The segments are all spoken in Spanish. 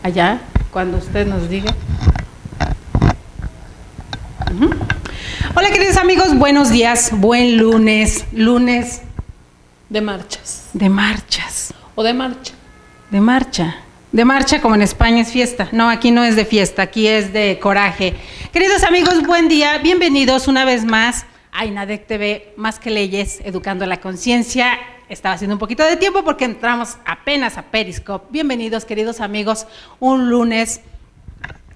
allá, cuando usted nos diga. Hola queridos amigos, buenos días, buen lunes de marchas. De marchas. O de marcha. De marcha. De marcha como en España es fiesta. No, aquí no es de fiesta, aquí es de coraje. Queridos amigos, buen día, bienvenidos una vez más a INADEC TV, Más que Leyes, Educando la Conciencia. Estaba haciendo un poquito de tiempo porque entramos apenas a Periscope. Bienvenidos queridos amigos, un lunes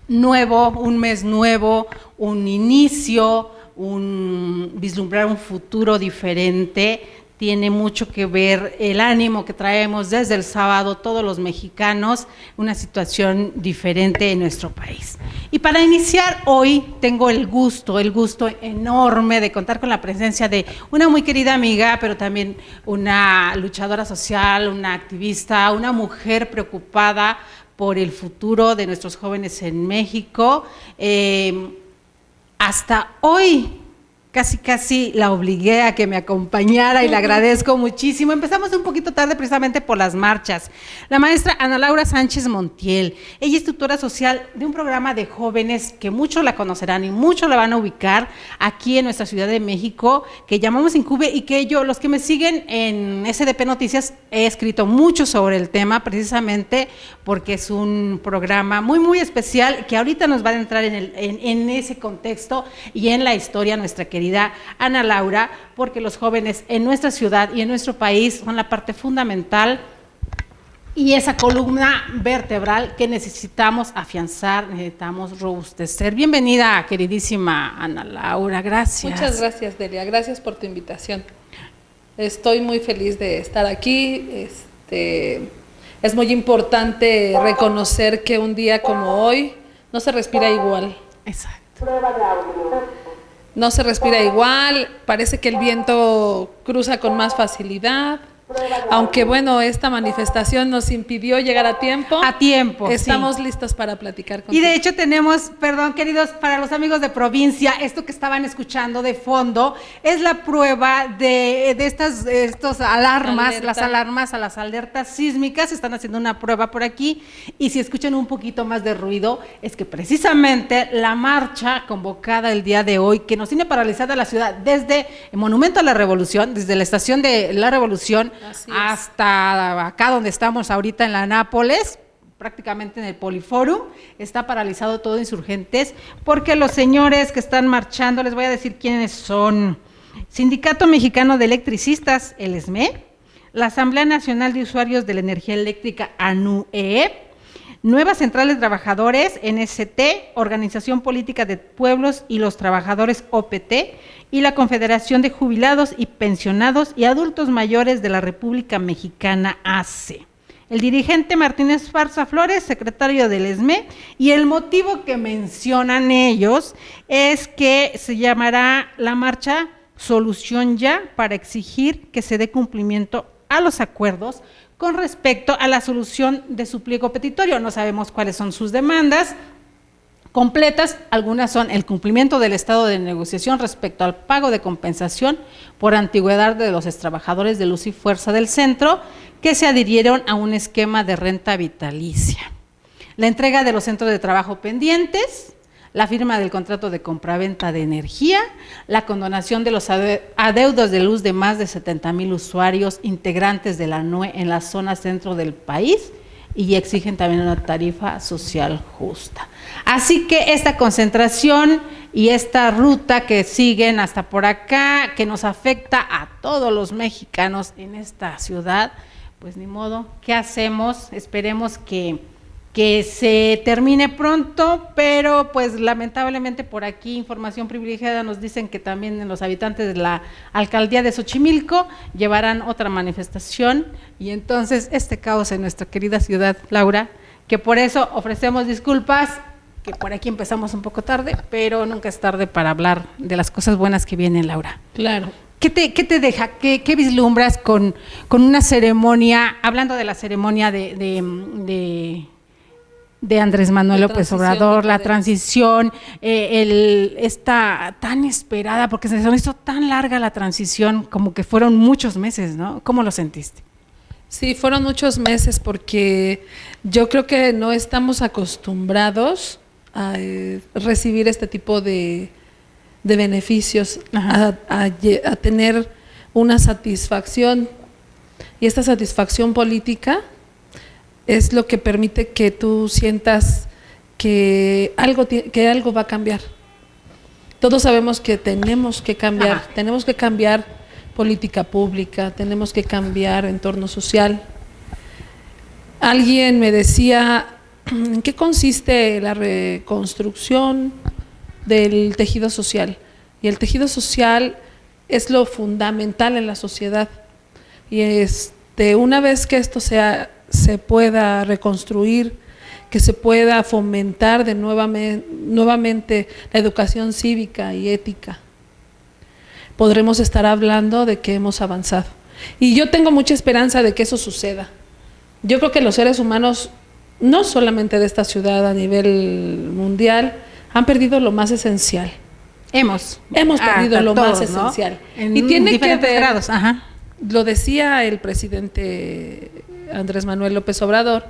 nuevo, un mes nuevo, un inicio, vislumbrar un futuro diferente. Tiene mucho que ver el ánimo que traemos desde el sábado todos los mexicanos, una situación diferente en nuestro país. Y para iniciar hoy tengo el gusto enorme de contar con la presencia de una muy querida amiga, pero también una luchadora social, una activista, una mujer preocupada por el futuro de nuestros jóvenes en México. Hasta hoy casi la obligué a que me acompañara y le agradezco muchísimo. Empezamos un poquito tarde precisamente por las marchas. La maestra Ana Laura Sánchez Montiel, ella es tutora social de un programa de jóvenes que muchos la conocerán y muchos la van a ubicar aquí en nuestra Ciudad de México, que llamamos Incube, y que los que me siguen en SDP Noticias, he escrito mucho sobre el tema precisamente porque es un programa muy especial que ahorita nos va a entrar en ese contexto y en la historia nuestra querida Ana Laura, porque los jóvenes en nuestra ciudad y en nuestro país son la parte fundamental y esa columna vertebral que necesitamos afianzar, necesitamos robustecer. Bienvenida, queridísima Ana Laura, gracias. Muchas gracias, Delia, gracias por tu invitación. Estoy muy feliz de estar aquí. Es muy importante reconocer que un día como hoy no se respira igual. Exacto. No se respira igual, parece que el viento cruza con más facilidad, aunque bueno, esta manifestación nos impidió llegar a tiempo. A tiempo, estamos sí. listos para platicar contigo. Y de hecho tenemos, perdón queridos, para los amigos de provincia, esto que estaban escuchando de fondo es la prueba de estos alarmas, las alarmas a las alertas sísmicas. Están haciendo una prueba por aquí y si escuchan un poquito más de ruido es que precisamente la marcha convocada el día de hoy, que nos tiene paralizada la ciudad desde el Monumento a la Revolución, desde la Estación de la Revolución hasta acá donde estamos ahorita en la Nápoles, prácticamente en el Poliforum, está paralizado todo Insurgentes, porque los señores que están marchando, les voy a decir quiénes son: Sindicato Mexicano de Electricistas, el SME, la Asamblea Nacional de Usuarios de la Energía Eléctrica, ANUEEP, Nuevas Centrales de Trabajadores, NST, Organización Política de Pueblos y los Trabajadores, OPT, y la Confederación de Jubilados y Pensionados y Adultos Mayores de la República Mexicana, AC. El dirigente Martínez Esparza Flores, secretario del SME, y el motivo que mencionan ellos es que se llamará la marcha Solución Ya, para exigir que se dé cumplimiento a los acuerdos con respecto a la solución de su pliego petitorio. No sabemos cuáles son sus demandas completas, algunas son el cumplimiento del estado de negociación respecto al pago de compensación por antigüedad de los extrabajadores de Luz y Fuerza del Centro que se adhirieron a un esquema de renta vitalicia, la entrega de los centros de trabajo pendientes, la firma del contrato de compraventa de energía, la condonación de los adeudos de luz de más de 70,000 usuarios integrantes de la NUE en la zona centro del país, y exigen también una tarifa social justa. Así que esta concentración y esta ruta que siguen hasta por acá, que nos afecta a todos los mexicanos en esta ciudad, pues ni modo, ¿qué hacemos? Esperemos que se termine pronto, pero pues lamentablemente por aquí, información privilegiada, nos dicen que también los habitantes de la alcaldía de Xochimilco llevarán otra manifestación, y entonces este caos en nuestra querida ciudad, Laura, que por eso ofrecemos disculpas, que por aquí empezamos un poco tarde, pero nunca es tarde para hablar de las cosas buenas que vienen, Laura. Claro. ¿Qué te deja? ¿Qué vislumbras con una ceremonia, hablando de la ceremonia de Andrés Manuel López Obrador, la transición, esta tan esperada, porque se nos hizo tan larga la transición, como que fueron muchos meses, ¿no? ¿Cómo lo sentiste? Sí, fueron muchos meses porque yo creo que no estamos acostumbrados a recibir este tipo de beneficios, a tener una satisfacción. Y esta satisfacción política es lo que permite que tú sientas que algo va a cambiar. Todos sabemos que tenemos que cambiar, tenemos que cambiar política pública, tenemos que cambiar entorno social. Alguien me decía, ¿en qué consiste la reconstrucción del tejido social? Y el tejido social es lo fundamental en la sociedad. Y una vez que esto se pueda reconstruir, que se pueda fomentar nuevamente la educación cívica y ética, podremos estar hablando de que hemos avanzado. Y yo tengo mucha esperanza de que eso suceda. Yo creo que los seres humanos, no solamente de esta ciudad, a nivel mundial, han perdido lo más esencial. Hemos perdido lo más esencial. En y tiene diferentes grados. Lo decía el presidente Andrés Manuel López Obrador,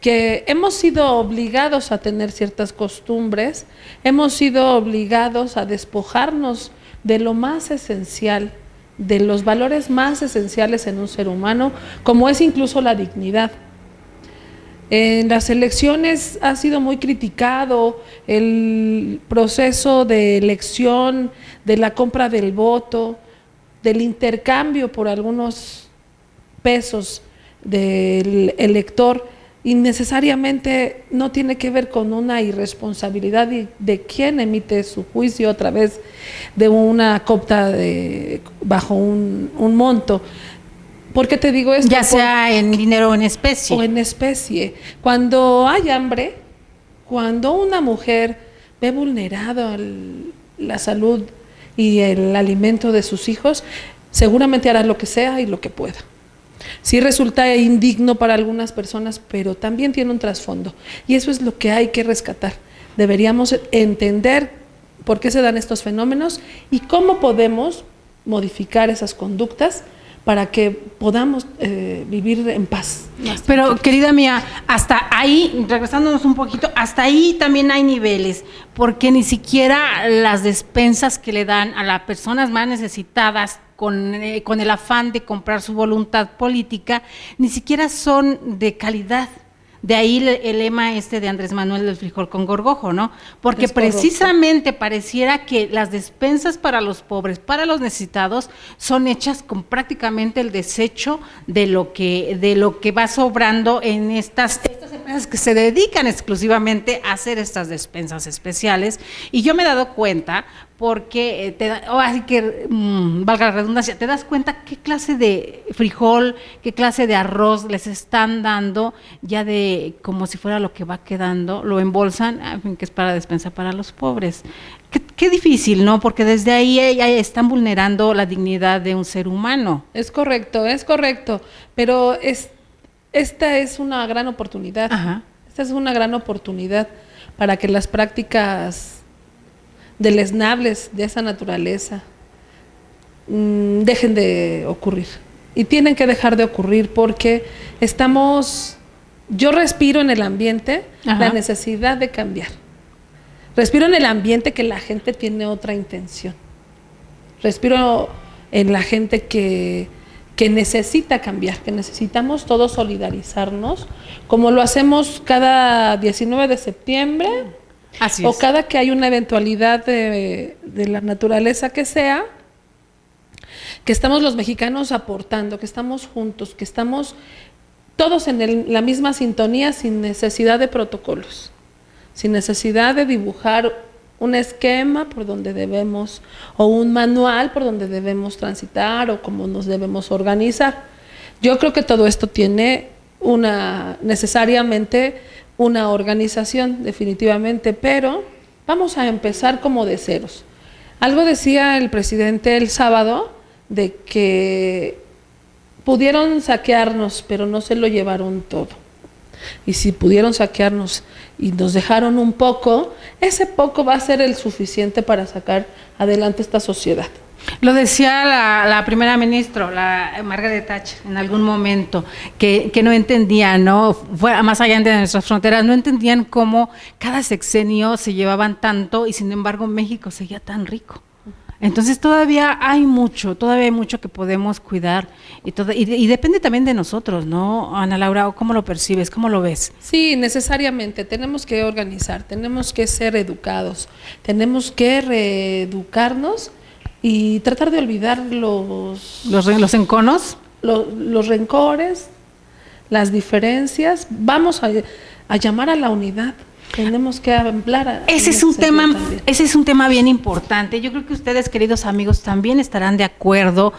que hemos sido obligados a tener ciertas costumbres, hemos sido obligados a despojarnos de lo más esencial, de los valores más esenciales en un ser humano, como es incluso la dignidad. En las elecciones ha sido muy criticado el proceso de elección, de la compra del voto, del intercambio por algunos pesos del elector, y necesariamente no tiene que ver con una irresponsabilidad de quien emite su juicio a través de una copta bajo un monto. ¿Por qué te digo esto? Ya sea en dinero o en especie. O en especie. Cuando hay hambre, cuando una mujer ve vulnerada la salud y el alimento de sus hijos, seguramente hará lo que sea y lo que pueda. Sí resulta indigno para algunas personas, pero también tiene un trasfondo. Y eso es lo que hay que rescatar. Deberíamos entender por qué se dan estos fenómenos y cómo podemos modificar esas conductas para que podamos vivir en paz. Pero, querida mía, hasta ahí, regresándonos un poquito, hasta ahí también hay niveles, porque ni siquiera las despensas que le dan a las personas más necesitadas con el afán de comprar su voluntad política, ni siquiera son de calidad. De ahí el lema de Andrés Manuel del frijol con gorgojo, ¿no? Porque precisamente pareciera que las despensas para los pobres, para los necesitados, son hechas con prácticamente el desecho de lo que va sobrando en estas empresas que se dedican exclusivamente a hacer estas despensas especiales. Y yo me he dado cuenta, porque así que valga la redundancia, te das cuenta qué clase de frijol, qué clase de arroz les están dando, ya de como si fuera lo que va quedando, lo embolsan, en fin, que es para despensa para los pobres. Qué difícil, ¿no? Porque desde ahí están vulnerando la dignidad de un ser humano. Es correcto, pero esta es una gran oportunidad. Esta es una gran oportunidad para que las prácticas deleznables de esa naturaleza dejen de ocurrir. Y tienen que dejar de ocurrir porque yo respiro en el ambiente la necesidad de cambiar. Respiro en el ambiente que la gente tiene otra intención. Respiro en la gente que necesita cambiar, que necesitamos todos solidarizarnos, como lo hacemos cada 19 de septiembre, o cada que hay una eventualidad de la naturaleza que sea, que estamos los mexicanos aportando, que estamos juntos, que estamos todos en la misma sintonía, sin necesidad de protocolos, sin necesidad de dibujar un esquema por donde debemos, o un manual por donde debemos transitar, o cómo nos debemos organizar. Yo creo que todo esto tiene necesariamente una organización, definitivamente, pero vamos a empezar como de ceros. Algo decía el presidente el sábado, de que pudieron saquearnos, pero no se lo llevaron todo. Y si pudieron saquearnos y nos dejaron un poco, ese poco va a ser el suficiente para sacar adelante esta sociedad. Lo decía la primera ministra, la Margaret Thatcher, en algún momento, que no entendían, ¿no? Más allá de nuestras fronteras, no entendían cómo cada sexenio se llevaban tanto y sin embargo México seguía tan rico. Entonces todavía hay mucho que podemos cuidar y depende también de nosotros, ¿no, Ana Laura? ¿Cómo lo percibes? ¿Cómo lo ves? Sí, necesariamente, tenemos que organizar, tenemos que ser educados, tenemos que reeducarnos y tratar de olvidar los enconos, los rencores, las diferencias. Vamos a llamar a la unidad. Tenemos que hablar. Ese es un tema bien importante. Yo creo que ustedes, queridos amigos, también estarán de acuerdo,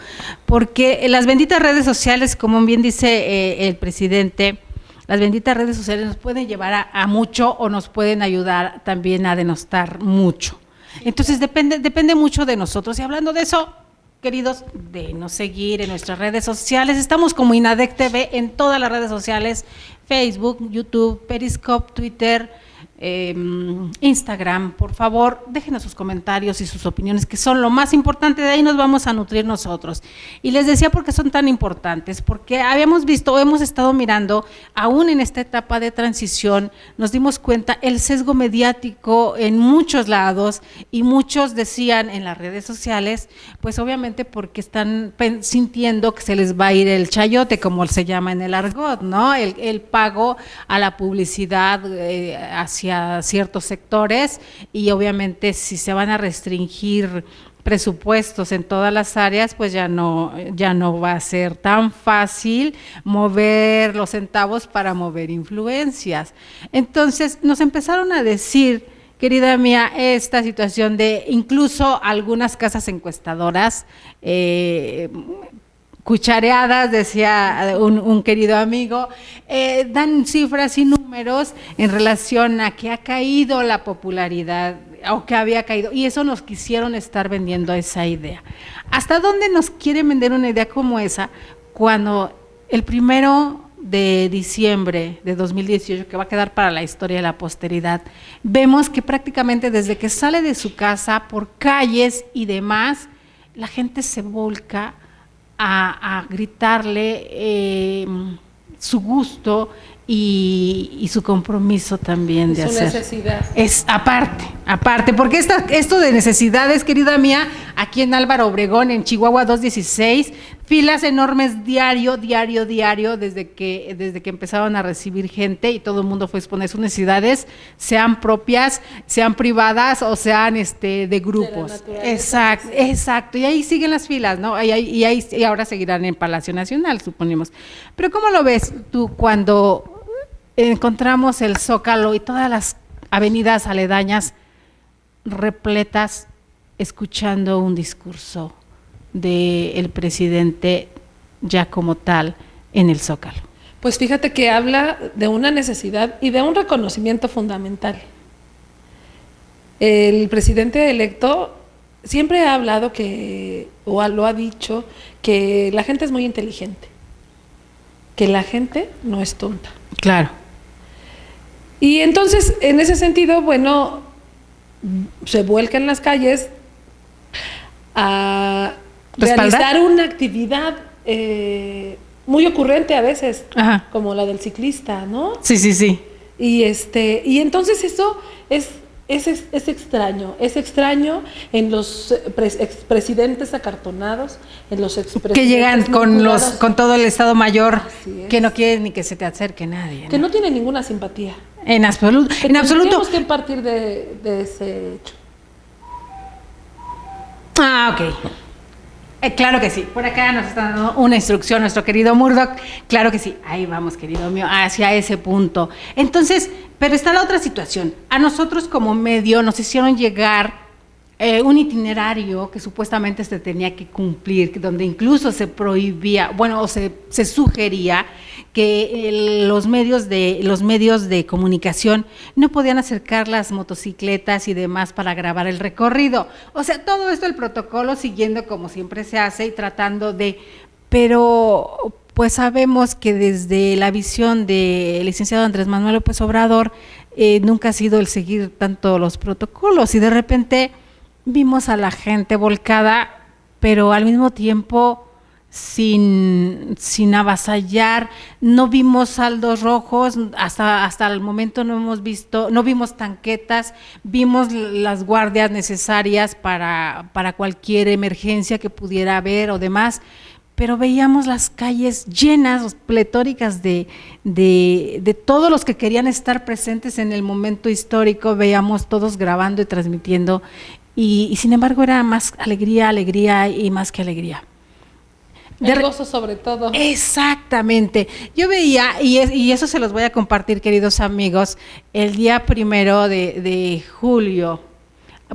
porque las benditas redes sociales, como bien dice el presidente, las benditas redes sociales nos pueden llevar a mucho o nos pueden ayudar también a denostar mucho. Entonces depende mucho de nosotros. Y hablando de eso, queridos, de nos seguir en nuestras redes sociales. Estamos como INADEC TV en todas las redes sociales: Facebook, YouTube, Periscope, Twitter, Instagram. Por favor, déjenos sus comentarios y sus opiniones, que son lo más importante. De ahí nos vamos a nutrir nosotros. Y les decía por qué son tan importantes, porque habíamos visto, hemos estado mirando, aún en esta etapa de transición, nos dimos cuenta el sesgo mediático en muchos lados, y muchos decían en las redes sociales, pues obviamente porque están sintiendo que se les va a ir el chayote, como se llama en el argot, ¿no? El pago a la publicidad hacia ciertos sectores, y obviamente si se van a restringir presupuestos en todas las áreas, pues ya no va a ser tan fácil mover los centavos para mover influencias. Entonces nos empezaron a decir, querida mía, esta situación de incluso algunas casas encuestadoras, cuchareadas, decía un querido amigo, dan cifras y números en relación a que ha caído la popularidad o que había caído, y eso nos quisieron estar vendiendo esa idea. ¿Hasta dónde nos quieren vender una idea como esa cuando el 1 de diciembre de 2018, que va a quedar para la historia de la posteridad, vemos que prácticamente desde que sale de su casa, por calles y demás, la gente se volca a gritarle su gusto y su compromiso también de hacer. Su necesidad. Es aparte, porque esto de necesidades, querida mía, aquí en Álvaro Obregón, en Chihuahua 216, filas enormes diario, desde que empezaron a recibir gente, y todo el mundo fue a exponer sus necesidades, sean propias, sean privadas o sean de grupos. Exacto, y ahí siguen las filas, ¿no? Y ahora seguirán en Palacio Nacional, suponemos. Pero ¿cómo lo ves tú cuando encontramos el Zócalo y todas las avenidas aledañas repletas, escuchando un discurso del presidente ya como tal en el Zócalo? Pues fíjate que habla de una necesidad y de un reconocimiento fundamental. El presidente electo siempre ha hablado lo ha dicho, que la gente es muy inteligente, que la gente no es tonta. Claro. Y entonces, en ese sentido, bueno, se vuelca en las calles a realizar una actividad muy ocurrente a veces, ajá, como la del ciclista, ¿no? Sí. Y entonces eso es extraño en los expresidentes acartonados, en los expresidentes que llegan con todo el Estado Mayor, que no quieren ni que se te acerque nadie, ¿no? Que no tiene ninguna simpatía. En absoluto. Tenemos que partir de ese hecho. Ok. Claro que sí. Por acá nos está dando una instrucción nuestro querido Murdoch. Claro que sí. Ahí vamos, querido mío, hacia ese punto. Entonces, pero está la otra situación. A nosotros como medio nos hicieron llegar un itinerario que supuestamente se tenía que cumplir, donde incluso se prohibía, o se sugería que los medios de comunicación no podían acercar las motocicletas y demás para grabar el recorrido. O sea, todo esto el protocolo siguiendo como siempre se hace y tratando de, pero pues sabemos que desde la visión del licenciado Andrés Manuel López Obrador nunca ha sido el seguir tanto los protocolos, y de repente vimos a la gente volcada pero al mismo tiempo sin avasallar. No vimos saldos rojos, hasta el momento no vimos tanquetas, vimos las guardias necesarias para cualquier emergencia que pudiera haber o demás, pero veíamos las calles llenas, pletóricas de todos los que querían estar presentes en el momento histórico. Veíamos todos grabando y transmitiendo, y sin embargo era más alegría y más que alegría. El gozo sobre todo. Exactamente. Yo veía, y eso se los voy a compartir, queridos amigos, el día 1 de julio,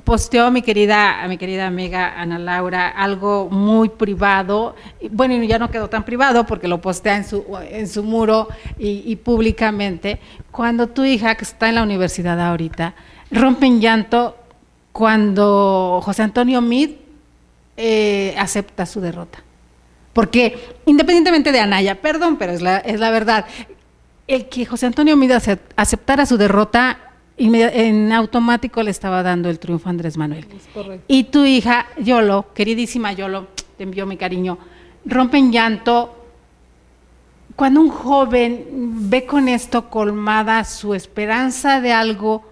posteó mi querida amiga Ana Laura algo muy privado. Bueno, ya no quedó tan privado porque lo postea en su muro y públicamente. Cuando tu hija, que está en la universidad ahorita, rompe en llanto cuando José Antonio Meade acepta su derrota. Porque independientemente de Anaya, perdón, pero es la verdad, el que José Antonio Meade aceptara su derrota, en automático le estaba dando el triunfo a Andrés Manuel. Es correcto. Y tu hija, Yolo, queridísima Yolo, te envío mi cariño, rompe en llanto cuando un joven ve con esto colmada su esperanza de algo.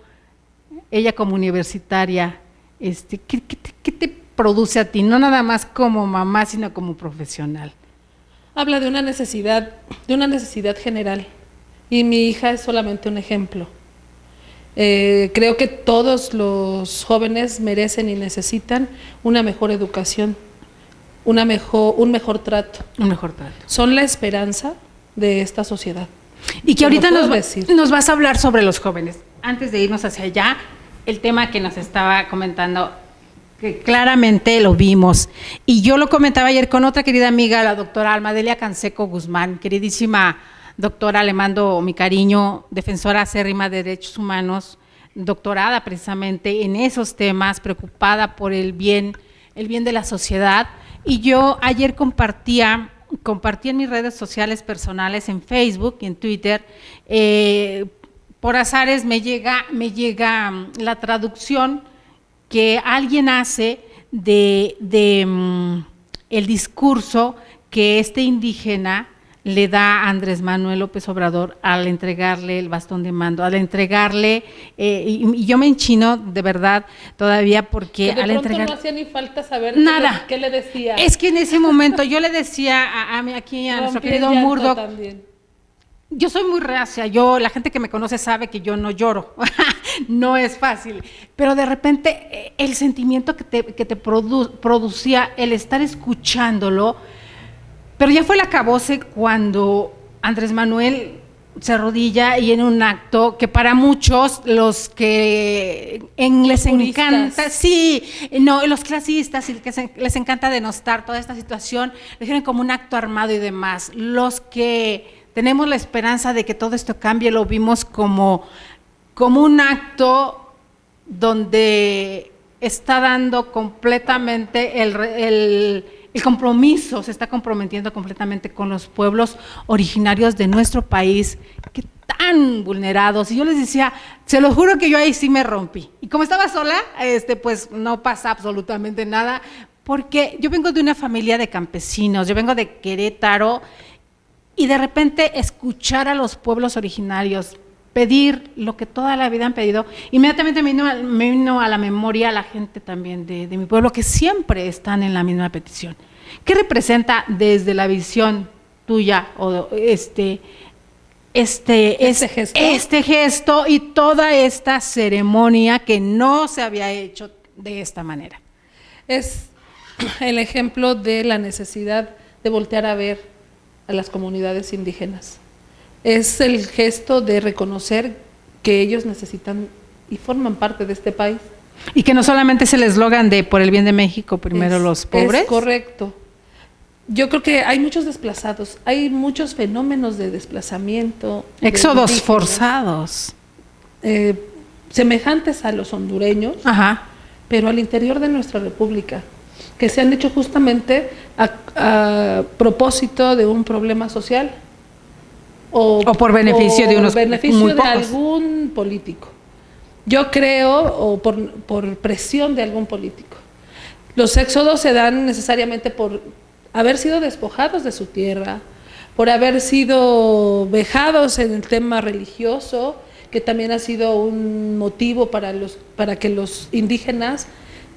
Ella como universitaria, ¿qué te produce a ti? No nada más como mamá, sino como profesional. Habla de una necesidad general, y mi hija es solamente un ejemplo. Creo que todos los jóvenes merecen y necesitan una mejor educación, un mejor trato. Un mejor trato. Son la esperanza de esta sociedad. Y que ahorita nos vas a hablar sobre los jóvenes. Antes de irnos hacia allá, el tema que nos estaba comentando, que claramente lo vimos, y yo lo comentaba ayer con otra querida amiga, la doctora Almadelia Canseco Guzmán, queridísima doctora, le mando mi cariño, defensora acérrima de derechos humanos, doctorada precisamente en esos temas, preocupada por el bien de la sociedad. Y yo ayer compartí en mis redes sociales personales, en Facebook y en Twitter, por azares me llega la traducción que alguien hace de el discurso que este indígena le da a Andrés Manuel López Obrador al entregarle el bastón de mando, al entregarle, y yo me enchino de verdad todavía porque que de al pronto entregar no hacía ni falta saber nada. qué le decía. Es que en ese momento yo le decía a nuestro querido Murdoch, yo soy muy reacia, la gente que me conoce sabe que yo no lloro, no es fácil, pero de repente el sentimiento que te producía el estar escuchándolo. Pero ya fue el acabose cuando Andrés Manuel se arrodilla, y en un acto que para muchos, los que les encanta, los clasistas y que les encanta denostar toda esta situación, lo hicieron como un acto armado y demás. Los que tenemos la esperanza de que todo esto cambie, lo vimos como un acto donde está dando completamente el compromiso, se está comprometiendo completamente con los pueblos originarios de nuestro país, que tan vulnerados. Y yo les decía, se lo juro que yo ahí sí me rompí. Y como estaba sola, pues no pasa absolutamente nada, porque yo vengo de una familia de campesinos, yo vengo de Querétaro, y de repente escuchar a los pueblos originarios pedir lo que toda la vida han pedido, inmediatamente me vino a la memoria la gente también de mi pueblo, que siempre están en la misma petición. ¿Qué representa desde la visión tuya o este gesto y toda esta ceremonia que no se había hecho de esta manera? Es el ejemplo de la necesidad de voltear a ver a las comunidades indígenas. Es el gesto de reconocer que ellos necesitan y forman parte de este país. Y que no solamente es el eslogan de por el bien de México, primero los pobres. Es correcto. Yo creo que hay muchos desplazados, hay muchos fenómenos de desplazamiento. Éxodos forzados. Semejantes a los hondureños, ajá, pero al interior de nuestra república, que se han hecho justamente a propósito de un problema social. O por beneficio de unos muy pocos. Algún político. Yo creo, o por presión de algún político. Los éxodos se dan necesariamente por haber sido despojados de su tierra, por haber sido vejados en el tema religioso, que también ha sido un motivo para que los indígenas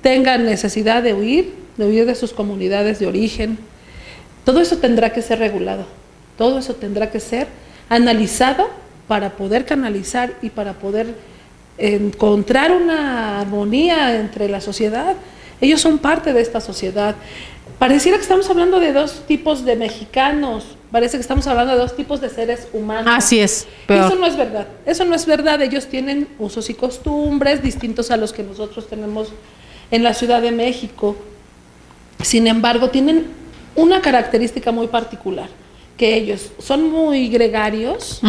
tengan necesidad de huir de sus comunidades de origen. Todo eso tendrá que ser regulado, todo eso tendrá que ser analizado para poder canalizar y para poder encontrar una armonía entre la sociedad. Ellos son parte de esta sociedad. Pareciera que estamos hablando de dos tipos de mexicanos, parece que estamos hablando de dos tipos de seres humanos. Así es. Pero eso no es verdad, eso no es verdad. Ellos tienen usos y costumbres distintos a los que nosotros tenemos en la Ciudad de México. Sin embargo, tienen una característica muy particular, que ellos son muy gregarios,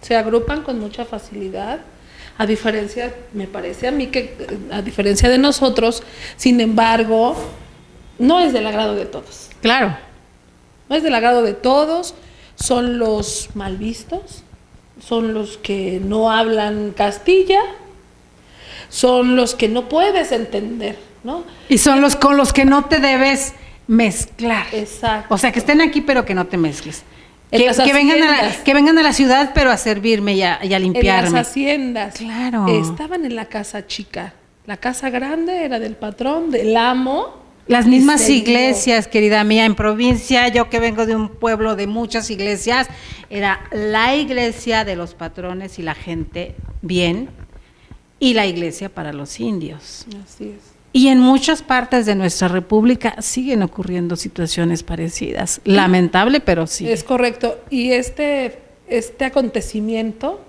se agrupan con mucha facilidad, a diferencia, me parece a mí que a diferencia de nosotros, sin embargo, no es del agrado de todos. Claro. No es del agrado de todos, son los mal vistos, son los que no hablan Castilla, son los que no puedes entender, ¿no? Y son los con los que no te debes mezclar. Exacto. O sea, que estén aquí, pero que no te mezcles. Que vengan a la ciudad, pero a servirme y a limpiarme. En las haciendas. Claro. Estaban en la casa chica. La casa grande era del patrón, del amo. Las mismas iglesias, querida mía, en provincia, yo que vengo de un pueblo de muchas iglesias, era la iglesia de los patrones y la gente bien, y la iglesia para los indios. Así es. Y en muchas partes de nuestra república siguen ocurriendo situaciones parecidas. Lamentable, pero sí. Es correcto. Y este acontecimiento,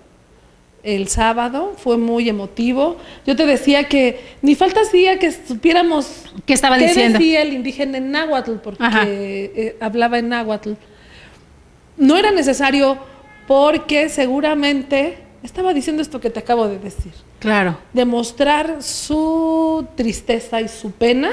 el sábado, fue muy emotivo. Yo te decía que ni falta hacía que supiéramos ¿Qué estaba diciendo? Decía el indígena en náhuatl, porque hablaba en náhuatl. No era necesario, porque seguramente estaba diciendo esto que te acabo de decir. Claro. Demostrar su tristeza y su pena.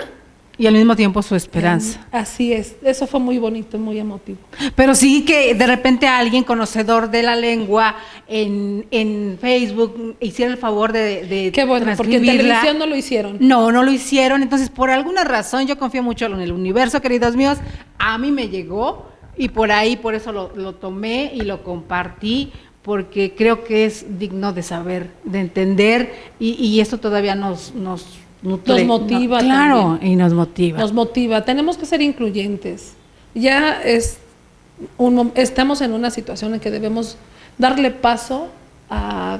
Y al mismo tiempo su esperanza. Así es, eso fue muy bonito, muy emotivo. Pero sí que de repente alguien conocedor de la lengua en Facebook hiciera el favor de qué bueno, porque en televisión no lo hicieron. No lo hicieron, entonces por alguna razón yo confío mucho en el universo, queridos míos, a mí me llegó y por eso lo tomé y lo compartí, porque creo que es digno de saber, de entender, y esto todavía nos motiva. Claro, también. Y nos motiva. Nos motiva, tenemos que ser incluyentes. Ya estamos en una situación en que debemos darle paso a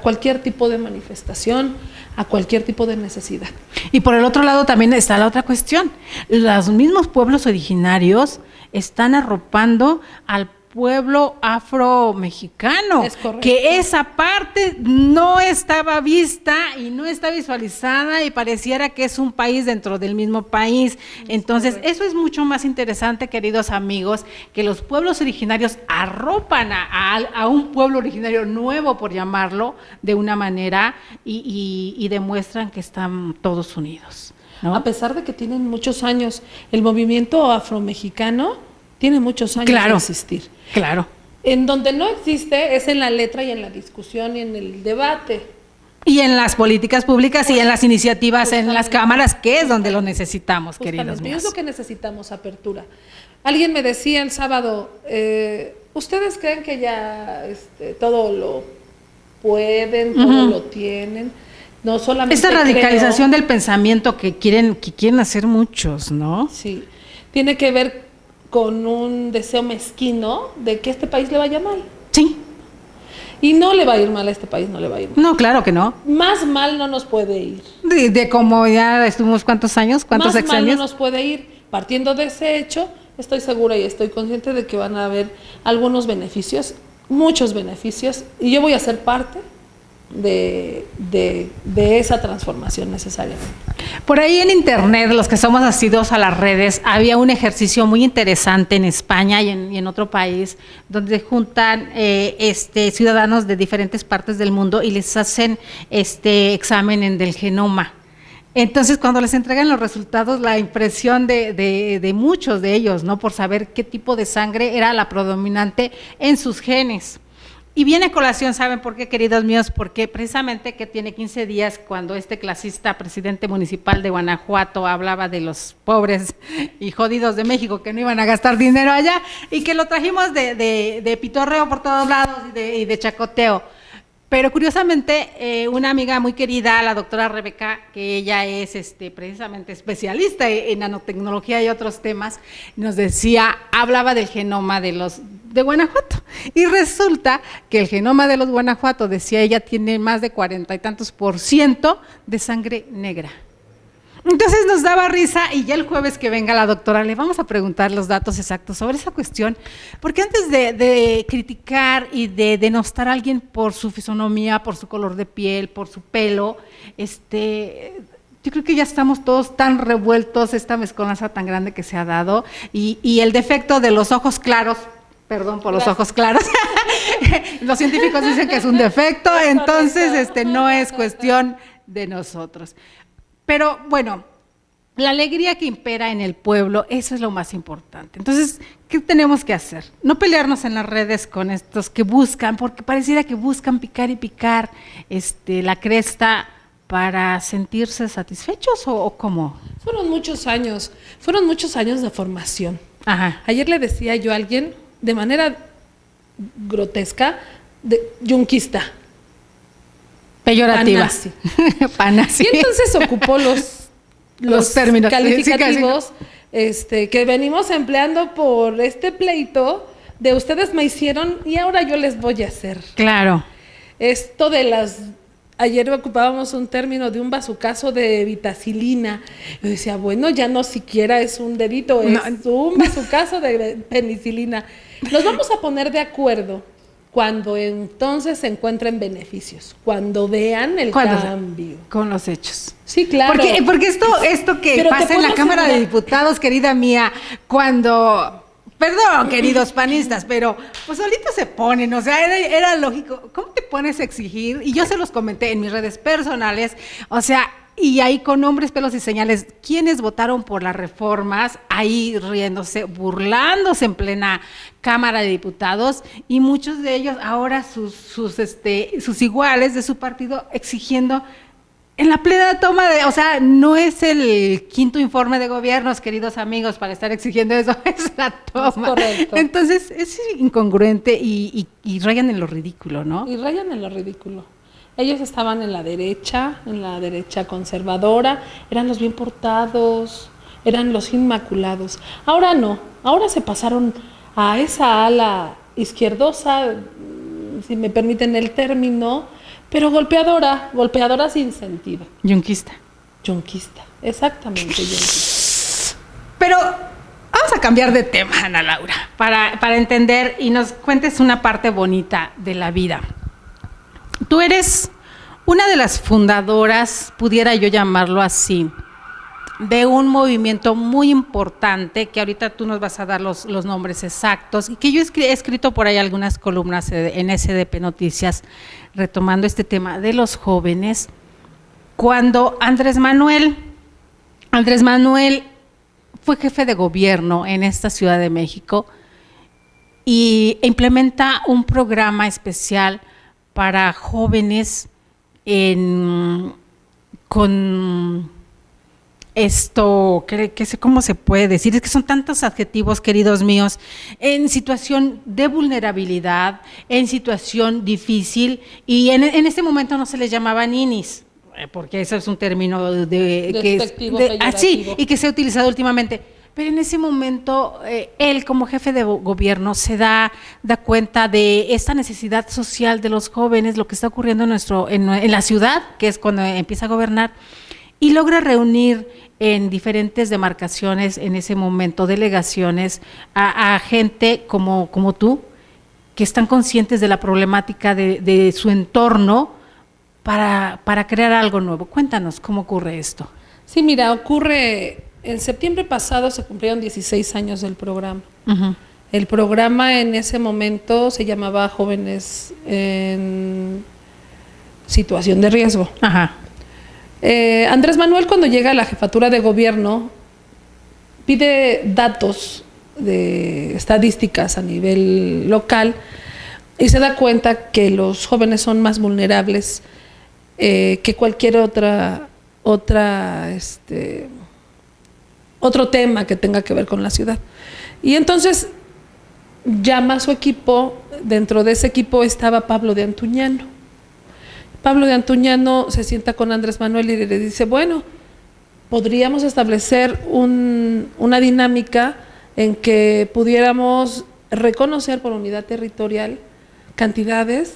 cualquier tipo de manifestación, a cualquier tipo de necesidad. Y por el otro lado también está la otra cuestión. Los mismos pueblos originarios están arropando al pueblo afro-mexicano, que esa parte no estaba vista y no está visualizada y pareciera que es un país dentro del mismo país. Entonces, eso es mucho más interesante, queridos amigos, que los pueblos originarios arropan a un pueblo originario nuevo, por llamarlo, de una manera y demuestran que están todos unidos, ¿no? A pesar de que tienen muchos años, el movimiento afromexicano tiene muchos años de existir. Claro. En donde no existe es en la letra y en la discusión y en el debate. Y en las políticas públicas y en las iniciativas en las cámaras, que es donde lo necesitamos, queridos míos. Es lo que necesitamos, apertura. Alguien me decía el sábado, ¿ustedes creen que ya todo lo pueden, todo lo tienen? No solamente esta radicalización del pensamiento que quieren hacer muchos, ¿no? Sí, tiene que ver con un deseo mezquino de que este país le vaya mal. Sí. Y no le va a ir mal a este país, no le va a ir mal. No, claro que no. Más mal no nos puede ir. De como ya estuvimos cuántos años, cuántos sexenios. Más mal no nos puede ir. Partiendo de ese hecho, estoy segura y estoy consciente de que van a haber algunos beneficios, muchos beneficios, y yo voy a ser parte de esa transformación necesariamente. Por ahí en internet, los que somos asiduos a las redes, había un ejercicio muy interesante en España y en otro país, donde juntan ciudadanos de diferentes partes del mundo y les hacen examen del genoma. Entonces, cuando les entregan los resultados, la impresión de muchos de ellos, ¿no? Por saber qué tipo de sangre era la predominante en sus genes. Y viene a colación, ¿saben por qué, queridos míos? Porque precisamente que tiene 15 días cuando este clasista presidente municipal de Guanajuato hablaba de los pobres y jodidos de México que no iban a gastar dinero allá y que lo trajimos de pitorreo por todos lados y de chacoteo. Pero curiosamente, una amiga muy querida, la doctora Rebeca, que ella es precisamente especialista en nanotecnología y otros temas, nos decía, hablaba del genoma de Guanajuato. Y resulta que el genoma de los Guanajuato, decía ella, tiene más de 40 y tantos % de sangre negra. Entonces nos daba risa y ya el jueves que venga la doctora le vamos a preguntar los datos exactos sobre esa cuestión, porque antes de criticar y de denostar a alguien por su fisonomía, por su color de piel, por su pelo, yo creo que ya estamos todos tan revueltos, esta mezcolanza tan grande que se ha dado y el defecto de los ojos claros, perdón por los ojos claros, los científicos dicen que es un defecto, entonces no es cuestión de nosotros. Pero bueno, la alegría que impera en el pueblo, eso es lo más importante. Entonces, ¿qué tenemos que hacer? No pelearnos en las redes con estos que buscan, porque pareciera que buscan picar y picar la cresta para sentirse satisfechos o ¿cómo? Fueron muchos años de formación. Ajá. Ayer le decía yo a alguien, de manera grotesca, yunquista. Peyorativa. Panasi. Y entonces ocupó los términos calificativos que venimos empleando por este pleito de ustedes me hicieron y ahora yo les voy a hacer. Claro. Esto de ayer ocupábamos un término de un bazucazo de vitacilina. Yo decía, bueno, ya no siquiera es un dedito, es un bazucazo de penicilina. Nos vamos a poner de acuerdo cuando entonces se encuentren beneficios, cuando vean el cambio. Con los hechos. Sí, claro. Porque esto que pasa en la Cámara de Diputados, querida mía, cuando... Perdón, queridos panistas, pero pues solitos se ponen, o sea, era lógico. ¿Cómo te pones a exigir? Y yo se los comenté en mis redes personales, o sea, y ahí con nombres, pelos y señales, quienes votaron por las reformas, ahí riéndose, burlándose en plena Cámara de Diputados, y muchos de ellos ahora sus iguales de su partido exigiendo en la plena toma o sea, no es el quinto informe de gobiernos, queridos amigos, para estar exigiendo eso, es la toma. Es correcto. Entonces, es incongruente y rayan en lo ridículo, ¿no? Y rayan en lo ridículo. Ellos estaban en la derecha conservadora, eran los bien portados, eran los inmaculados. Ahora no, ahora se pasaron a esa ala izquierdosa, si me permiten el término, pero golpeadora sin sentido. Yunquista, exactamente, yunquista. Pero vamos a cambiar de tema, Ana Laura, para entender y nos cuentes una parte bonita de la vida. Tú eres una de las fundadoras, pudiera yo llamarlo así, de un movimiento muy importante, que ahorita tú nos vas a dar los nombres exactos, y que yo he escrito por ahí algunas columnas en SDP Noticias, retomando este tema de los jóvenes, cuando Andrés Manuel fue jefe de gobierno en esta Ciudad de México y implementa un programa especial para jóvenes con esto, ¿cómo se puede decir? Es que son tantos adjetivos, queridos míos, en situación de vulnerabilidad, en situación difícil, y en este momento no se les llamaba ninis, porque eso es un término despectivo, sí, y que se ha utilizado últimamente. Pero en ese momento, él como jefe de gobierno se da cuenta de esta necesidad social de los jóvenes, lo que está ocurriendo en la ciudad, que es cuando empieza a gobernar, y logra reunir en diferentes demarcaciones, en ese momento, delegaciones, a gente como tú, que están conscientes de la problemática de su entorno para crear algo nuevo. Cuéntanos, ¿cómo ocurre esto? Sí, mira, ocurre... En septiembre pasado se cumplieron 16 años del programa. Uh-huh. El programa en ese momento se llamaba Jóvenes en Situación de Riesgo. Ajá. Andrés Manuel, cuando llega a la jefatura de gobierno, pide datos de estadísticas a nivel local y se da cuenta que los jóvenes son más vulnerables que cualquier otro tema que tenga que ver con la ciudad. Y entonces llama a su equipo. Dentro de ese equipo estaba Pablo de Antuñano. Pablo de Antuñano se sienta con Andrés Manuel y le dice, bueno, podríamos establecer una dinámica en que pudiéramos reconocer por unidad territorial cantidades,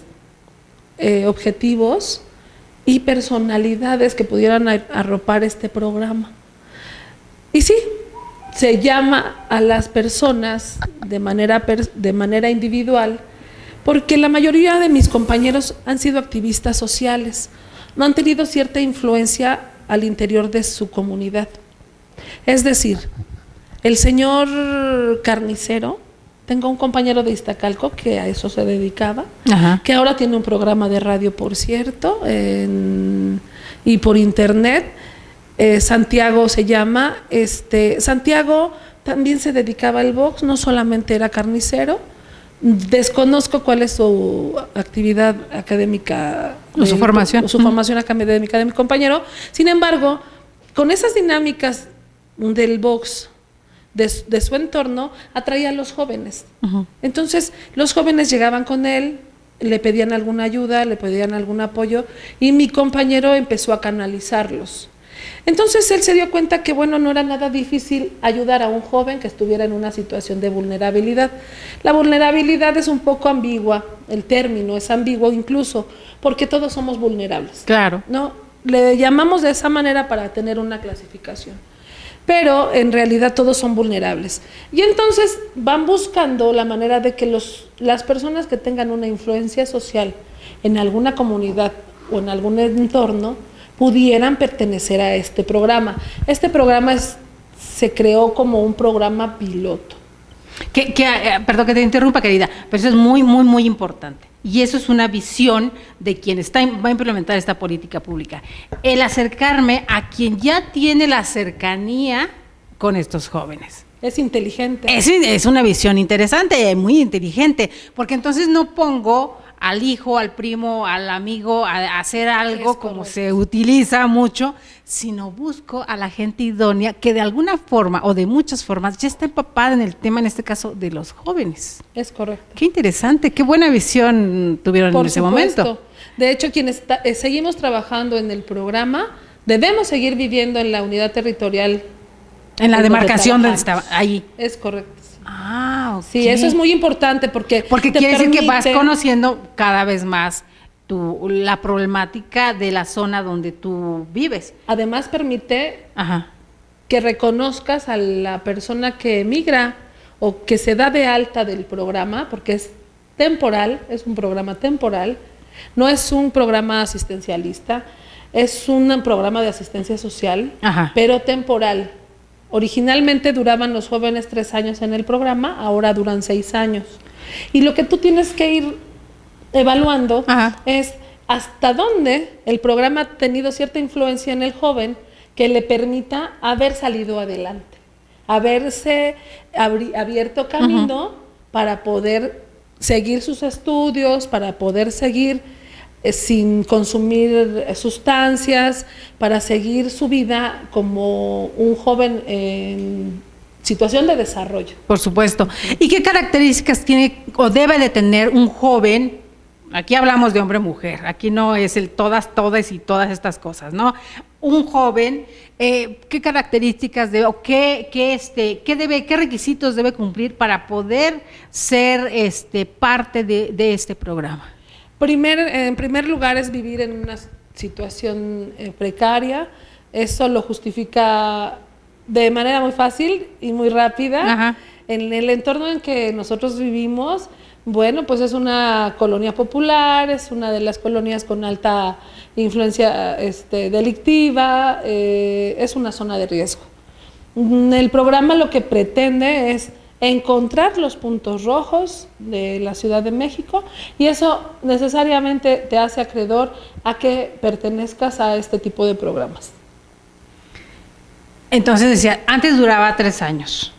objetivos y personalidades que pudieran arropar este programa. Y sí, se llama a las personas de manera individual, porque la mayoría de mis compañeros han sido activistas sociales, no han tenido cierta influencia al interior de su comunidad. Es decir, el señor carnicero, tengo un compañero de Iztacalco que a eso se dedicaba, que ahora tiene un programa de radio, por cierto, y por internet. Santiago se llama. Santiago también se dedicaba al box, no solamente era carnicero. Desconozco cuál es su actividad académica, su formación. Su formación académica de mi compañero. Sin embargo, con esas dinámicas del box, de su entorno, atraía a los jóvenes. Entonces, los jóvenes llegaban con él, le pedían alguna ayuda, le pedían algún apoyo, y mi compañero empezó a canalizarlos. Entonces él se dio cuenta que, bueno, no era nada difícil ayudar a un joven que estuviera en una situación de vulnerabilidad. La vulnerabilidad es un poco ambigua, el término es ambiguo incluso, porque todos somos vulnerables. Claro. ¿No? Le llamamos de esa manera para tener una clasificación, pero en realidad todos son vulnerables. Y entonces van buscando la manera de que las personas que tengan una influencia social en alguna comunidad o en algún entorno pudieran pertenecer a este programa. Este programa se creó como un programa piloto. Perdón que te interrumpa, querida, pero eso es muy, muy, muy importante. Y eso es una visión de quien va a implementar esta política pública. El acercarme a quien ya tiene la cercanía con estos jóvenes. Es inteligente. Es una visión interesante, muy inteligente, porque entonces no pongo al hijo, al primo, al amigo a hacer algo como se utiliza mucho, sino busco a la gente idónea que de alguna forma o de muchas formas ya está empapada en el tema, en este caso de los jóvenes. Es correcto. Qué interesante, qué buena visión tuvieron en ese momento. De hecho, quienes seguimos trabajando en el programa, debemos seguir viviendo en la unidad territorial. En la demarcación donde estaba, ahí. Es correcto. Ah, ok. Sí, eso es muy importante porque quiere decir que vas conociendo cada vez más la problemática de la zona donde tú vives. Además permite que reconozcas a la persona que emigra o que se da de alta del programa, porque es temporal, es un programa temporal, no es un programa asistencialista, es un programa de asistencia social, pero temporal. Originalmente duraban los jóvenes 3 años en el programa, ahora duran 6 años. Y lo que tú tienes que ir evaluando es hasta dónde el programa ha tenido cierta influencia en el joven que le permita haber salido adelante, haberse abierto camino para poder seguir sus estudios, para poder seguir sin consumir sustancias, para seguir su vida como un joven en situación de desarrollo. Por supuesto. ¿Y qué características tiene o debe de tener un joven? Aquí hablamos de hombre-mujer, aquí no es el todas y todas estas cosas, ¿no? Un joven, ¿qué características debe, o qué requisitos debe cumplir para poder ser parte de este programa? En primer lugar es vivir en una situación precaria. Eso lo justifica de manera muy fácil y muy rápida. En el entorno en que nosotros vivimos, bueno, pues es una colonia popular, es una de las colonias con alta influencia delictiva, es una zona de riesgo. El programa lo que pretende es encontrar los puntos rojos de la Ciudad de México, y eso necesariamente te hace acreedor a que pertenezcas a este tipo de programas. Entonces decía, antes duraba 3 años.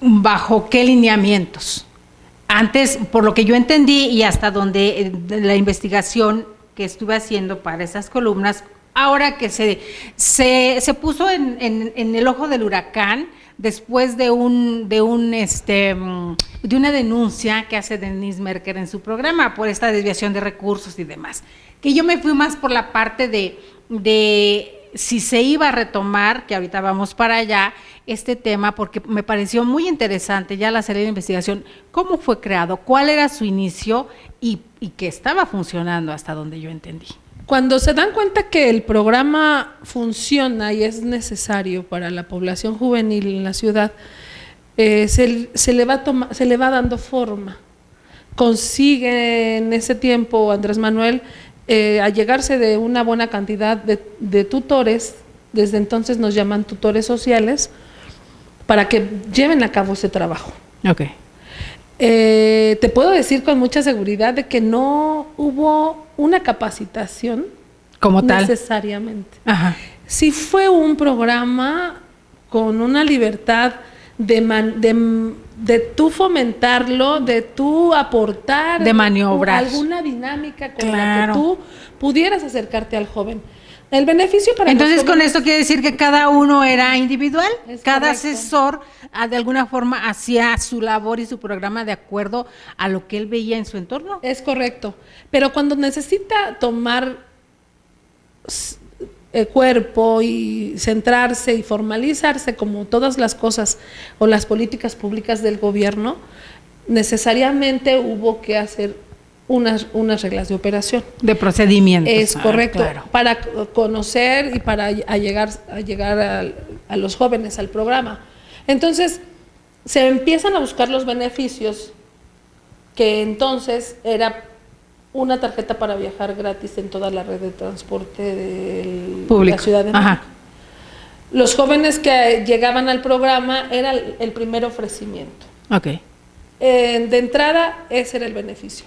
¿Bajo qué lineamientos? antes, por lo que yo entendí y hasta donde la investigación que estuve haciendo para esas columnas, ahora que se puso en el ojo del huracán después de una denuncia que hace Denise Merker en su programa por esta desviación de recursos y demás, que yo me fui más por la parte de si se iba a retomar, que ahorita vamos para allá, este tema, porque me pareció muy interesante ya la serie de investigación, cómo fue creado, cuál era su inicio y que estaba funcionando hasta donde yo entendí. Cuando se dan cuenta que el programa funciona y es necesario para la población juvenil en la ciudad, se le va dando forma. Consigue en ese tiempo Andrés Manuel allegarse de una buena cantidad de tutores, desde entonces nos llaman tutores sociales, para que lleven a cabo ese trabajo. Okay. Te puedo decir con mucha seguridad de que no hubo una capacitación como tal necesariamente. Ajá. Sí fue un programa con una libertad de tú fomentarlo, de tú aportar, de maniobrar alguna dinámica con la que tú pudieras acercarte al joven. El beneficio para entonces con esto quiere decir que cada uno era individual, cada correcto. asesor de alguna forma hacía su labor y su programa de acuerdo a lo que él veía en su entorno. Es correcto, pero cuando necesita tomar cuerpo y centrarse y formalizarse como todas las cosas o las políticas públicas del gobierno, necesariamente hubo que hacer unas reglas de operación. De procedimientos. Es correcto, claro. Para conocer y para llegar a los jóvenes al programa. Entonces, se empiezan a buscar los beneficios, que entonces era una tarjeta para viajar gratis en toda la red de transporte de la Ciudad de México. Ajá. Los jóvenes que llegaban al programa era el primer ofrecimiento. Okay. De entrada, ese era el beneficio.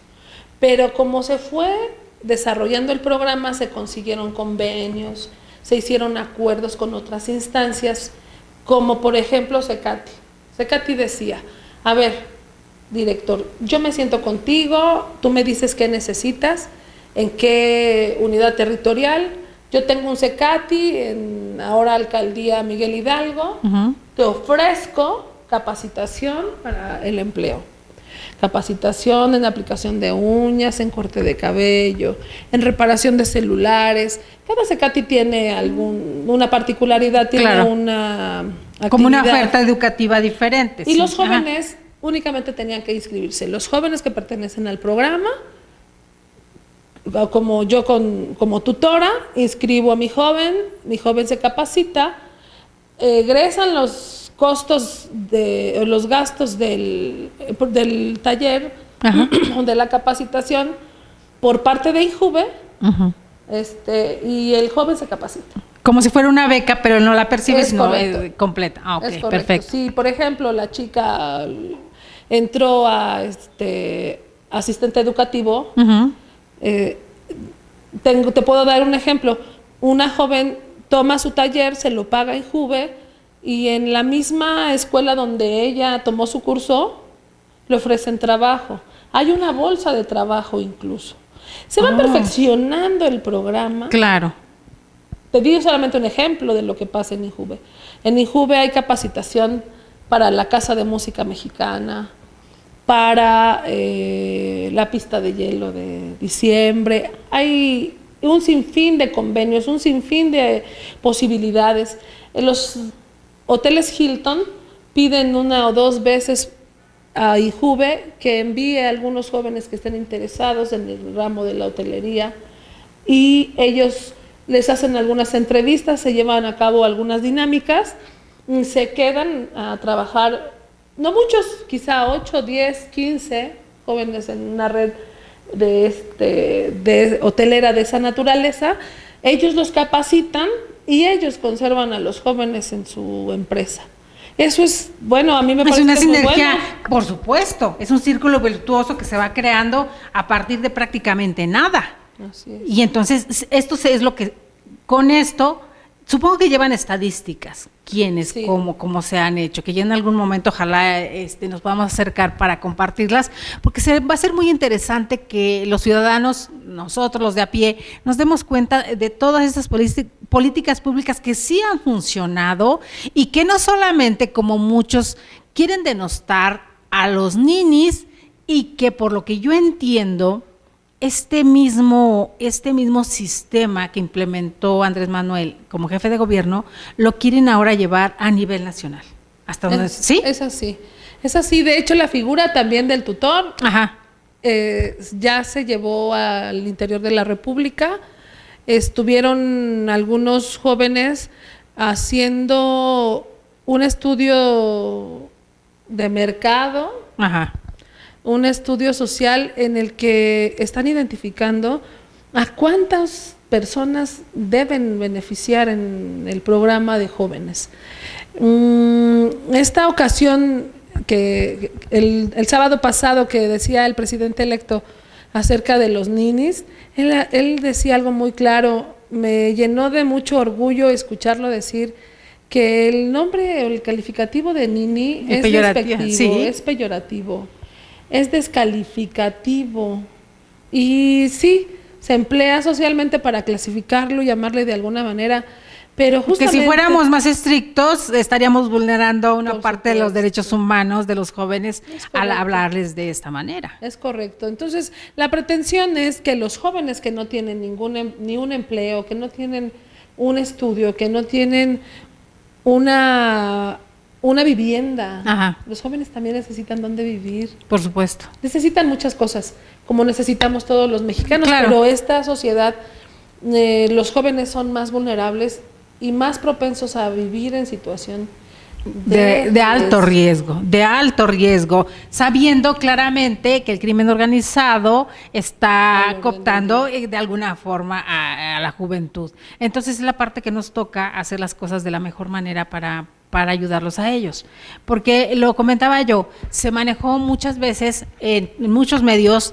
Pero como se fue desarrollando el programa, se consiguieron convenios, se hicieron acuerdos con otras instancias, como por ejemplo Secati. Secati decía, a ver, director, yo me siento contigo, tú me dices qué necesitas, en qué unidad territorial, yo tengo un Secati en ahora Alcaldía Miguel Hidalgo, te ofrezco capacitación para el empleo. Capacitación en aplicación de uñas, en corte de cabello, en reparación de celulares. Cada Secati tiene una particularidad, tiene una actividad. Como una oferta educativa diferente. Y los jóvenes únicamente tenían que inscribirse. Los jóvenes que pertenecen al programa, como yo como tutora, inscribo a mi joven se capacita, egresan los costos los gastos del taller de la capacitación por parte de INJUVE, y el joven se capacita. Como si fuera una beca, pero no la percibes, sino completa. Es correcto. Perfecto. Si, por ejemplo, la chica entró a asistente educativo, te puedo dar un ejemplo. Una joven toma su taller, se lo paga INJUVE, y en la misma escuela donde ella tomó su curso, le ofrecen trabajo. Hay una bolsa de trabajo incluso. Se va perfeccionando el programa. Claro. Te digo solamente un ejemplo de lo que pasa en INJUVE. En INJUVE hay capacitación para la Casa de Música Mexicana, para la pista de hielo de diciembre. Hay un sinfín de convenios, un sinfín de posibilidades. Los hoteles Hilton piden 1 o 2 veces a INJUVE que envíe a algunos jóvenes que estén interesados en el ramo de la hotelería, y ellos les hacen algunas entrevistas, se llevan a cabo algunas dinámicas, y se quedan a trabajar, no muchos, quizá 8, 10, 15 jóvenes en una red de hotelera de esa naturaleza. Ellos los capacitan y ellos conservan a los jóvenes en su empresa. Eso es, bueno, a mí me parece una sinergia, muy bueno. Por supuesto, es un círculo virtuoso que se va creando a partir de prácticamente nada. Así es. Y entonces, esto es lo que, con esto, supongo que llevan estadísticas, quiénes, Sí. cómo se han hecho, que ya en algún momento ojalá nos podamos acercar para compartirlas, porque va a ser muy interesante que los ciudadanos, nosotros los de a pie, nos demos cuenta de todas estas políticas públicas que sí han funcionado y que no solamente, como muchos quieren denostar a los ninis, y que por lo que yo entiendo, este mismo sistema que implementó Andrés Manuel como jefe de gobierno, lo quieren ahora llevar a nivel nacional. ¿Hasta dónde? ¿Sí? Es así. Es así. De hecho, la figura también del tutor Ajá. Ya se llevó al interior de la República. Estuvieron algunos jóvenes haciendo un estudio de mercado, Ajá. un estudio social en el que están identificando a cuántas personas deben beneficiar en el programa de jóvenes. Esta ocasión que el sábado pasado que decía el presidente electo acerca de los ninis, él decía algo muy claro, me llenó de mucho orgullo escucharlo decir que el nombre o el calificativo de nini es despectivo, sí. es peyorativo, es descalificativo y sí, se emplea socialmente para clasificarlo, llamarle de alguna manera, pero justamente... Que si fuéramos más estrictos estaríamos vulnerando una parte de los supuesto. derechos humanos de los jóvenes al hablarles de esta manera. Es correcto. Entonces, la pretensión es que los jóvenes que no tienen ni un empleo, que no tienen un estudio, que no tienen una vivienda. Ajá. Los jóvenes también necesitan dónde vivir. Por supuesto. Necesitan muchas cosas, como necesitamos todos los mexicanos, Claro. pero esta sociedad, los jóvenes son más vulnerables y más propensos a vivir en situación De alto riesgo, sabiendo claramente que el crimen organizado está cooptando de alguna forma a la juventud. Entonces es la parte que nos toca hacer las cosas de la mejor manera para ayudarlos a ellos. Porque lo comentaba yo, se manejó muchas veces en muchos medios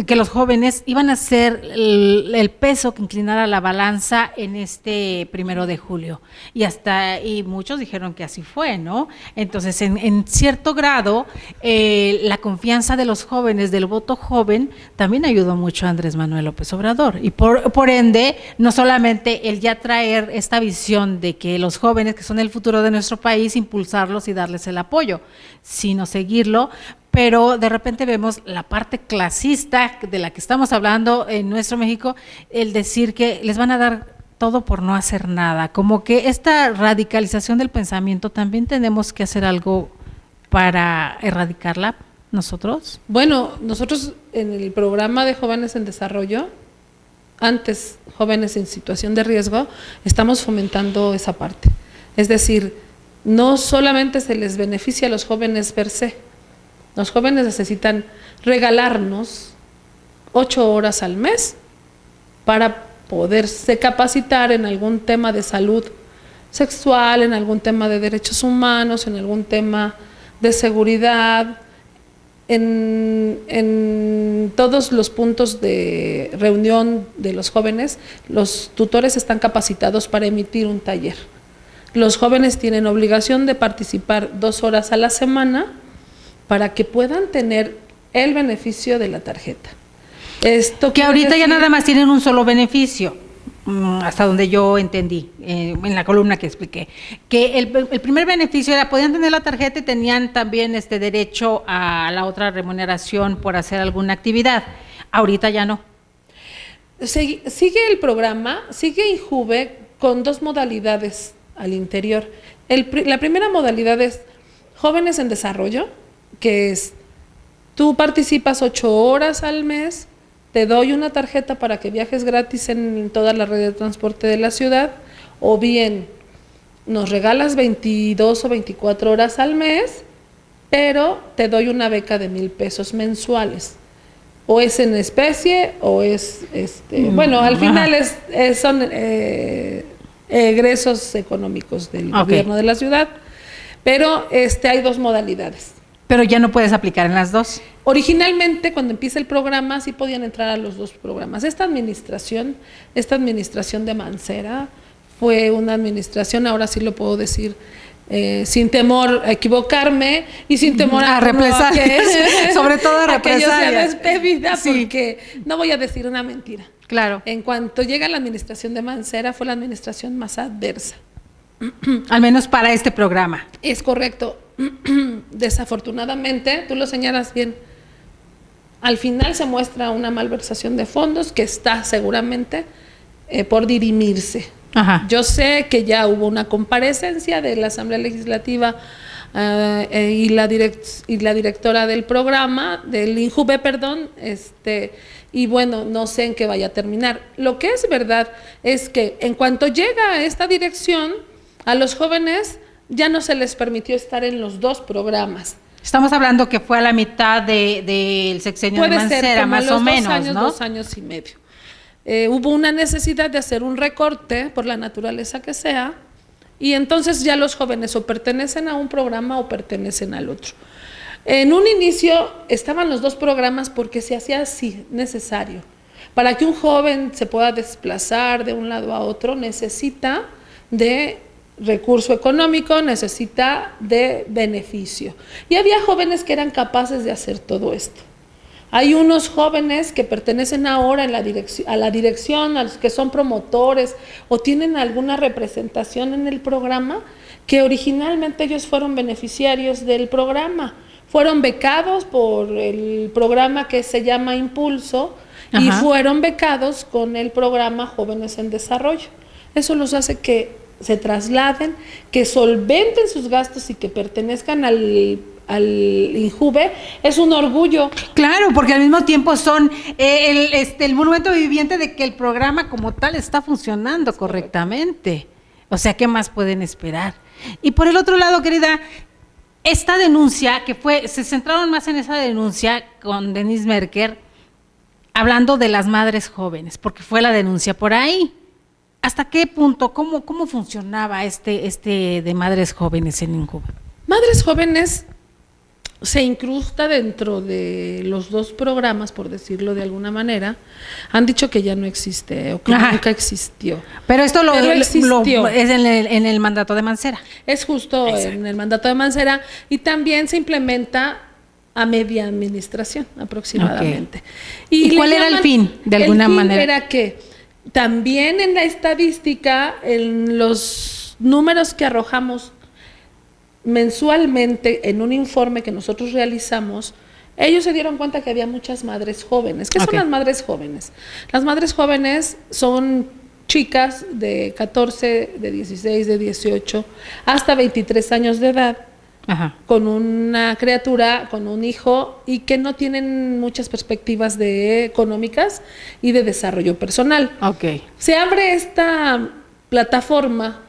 que los jóvenes iban a ser el peso que inclinara la balanza en este 1 de julio. Y muchos dijeron que así fue, ¿no? Entonces, en cierto grado, la confianza de los jóvenes, del voto joven, también ayudó mucho a Andrés Manuel López Obrador. Y por ende, no solamente el ya traer esta visión de que los jóvenes, que son el futuro de nuestro país, impulsarlos y darles el apoyo, sino seguirlo, pero de repente vemos la parte clasista de la que estamos hablando en nuestro México, el decir que les van a dar todo por no hacer nada, como que esta radicalización del pensamiento también tenemos que hacer algo para erradicarla nosotros. Bueno, nosotros en el programa de Jóvenes en Desarrollo, antes Jóvenes en Situación de Riesgo, estamos fomentando esa parte. Es decir, no solamente se les beneficia a los jóvenes per se, los jóvenes necesitan regalarnos 8 horas al mes para poderse capacitar en algún tema de salud sexual, en algún tema de derechos humanos, en algún tema de seguridad, en todos los puntos de reunión de los jóvenes, los tutores están capacitados para emitir un taller. Los jóvenes tienen obligación de participar 2 horas a la semana para que puedan tener el beneficio de la tarjeta. Esto que ahorita ya nada más tienen un solo beneficio, hasta donde yo entendí, en la columna que expliqué, que el primer beneficio era, podían tener la tarjeta y tenían también derecho a la otra remuneración por hacer alguna actividad. Ahorita ya no. Sigue el programa, sigue INJUVE con 2 modalidades al interior. La primera modalidad es Jóvenes en Desarrollo, que es, tú participas 8 horas al mes, te doy una tarjeta para que viajes gratis en toda la red de transporte de la ciudad, o bien nos regalas 22 o 24 horas al mes, pero te doy una beca de 1,000 pesos mensuales. O es en especie, o es, bueno, al final son egresos económicos del gobierno de la ciudad, pero hay 2 modalidades. Pero ya no puedes aplicar en las 2. Originalmente, cuando empieza el programa, sí podían entrar a los 2 programas. Esta administración de Mancera fue una administración, ahora sí lo puedo decir, sin temor a equivocarme y sin temor a represalias, sobre todo a represalias. Que yo sea despedida, porque no voy a decir una mentira. Claro. En cuanto llega la administración de Mancera, fue la administración más adversa. Al menos para este programa. Es correcto. Desafortunadamente, tú lo señalas bien, al final se muestra una malversación de fondos que está seguramente por dirimirse. Ajá. Yo sé que ya hubo una comparecencia de la Asamblea Legislativa y la directora del programa, del INJUVE, perdón, y bueno, no sé en qué vaya a terminar. Lo que es verdad es que en cuanto llega a esta dirección, a los jóvenes ya no se les permitió estar en los dos programas. Estamos hablando que fue a la mitad del sexenio de Mancera, más o menos, ¿no? 2 años y medio. Hubo una necesidad de hacer un recorte, por la naturaleza que sea, y entonces ya los jóvenes o pertenecen a un programa o pertenecen al otro. En un inicio estaban los dos programas porque se hacía así, necesario. Para que un joven se pueda desplazar de un lado a otro, necesita de recurso económico, necesita de beneficio. Y había jóvenes que eran capaces de hacer todo esto. Hay unos jóvenes que pertenecen ahora a la dirección, a los que son promotores o tienen alguna representación en el programa, que originalmente ellos fueron beneficiarios del programa. Fueron becados por el programa que se llama Impulso. Ajá. Y fueron becados con el programa Jóvenes en Desarrollo. Eso los hace que se trasladen, que solventen sus gastos y que pertenezcan al INJUVE. Es un orgullo. Claro, porque al mismo tiempo son el monumento viviente de que el programa como tal está funcionando correctamente. O sea, ¿qué más pueden esperar? Y por el otro lado, querida, esta denuncia que se centraron más en esa denuncia con Denise Merker, hablando de las madres jóvenes, porque fue la denuncia por ahí. ¿Hasta qué punto, cómo funcionaba este de madres jóvenes en INJUVE? Madres jóvenes se incrusta dentro de los dos programas, por decirlo de alguna manera. Han dicho que ya no existe o que nunca existió. Pero esto es en el mandato de Mancera. Es justo en el mandato de Mancera y también se implementa a media administración aproximadamente. Okay. ¿Y cuál era el fin, de alguna manera? El fin era que también en la estadística, en los números que arrojamos mensualmente en un informe que nosotros realizamos, ellos se dieron cuenta que había muchas madres jóvenes. ¿Qué son las madres jóvenes? Las madres jóvenes son chicas de 14, de 16, de 18, hasta 23 años de edad, ajá, con una criatura, con un hijo, y que no tienen muchas perspectivas económicas y de desarrollo personal. Okay. Se abre esta plataforma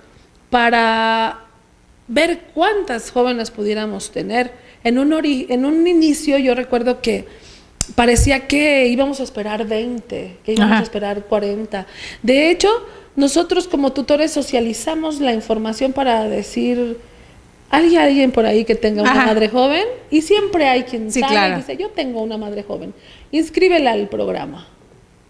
para ver cuántas jóvenes pudiéramos tener. En un inicio yo recuerdo que parecía que íbamos a esperar 20, que íbamos, ajá, a esperar 40. De hecho, nosotros como tutores socializamos la información para decir, ¿hay alguien por ahí que tenga una, ajá, madre joven? Y siempre hay quien sabe, claro, y dice, yo tengo una madre joven, inscríbela al programa,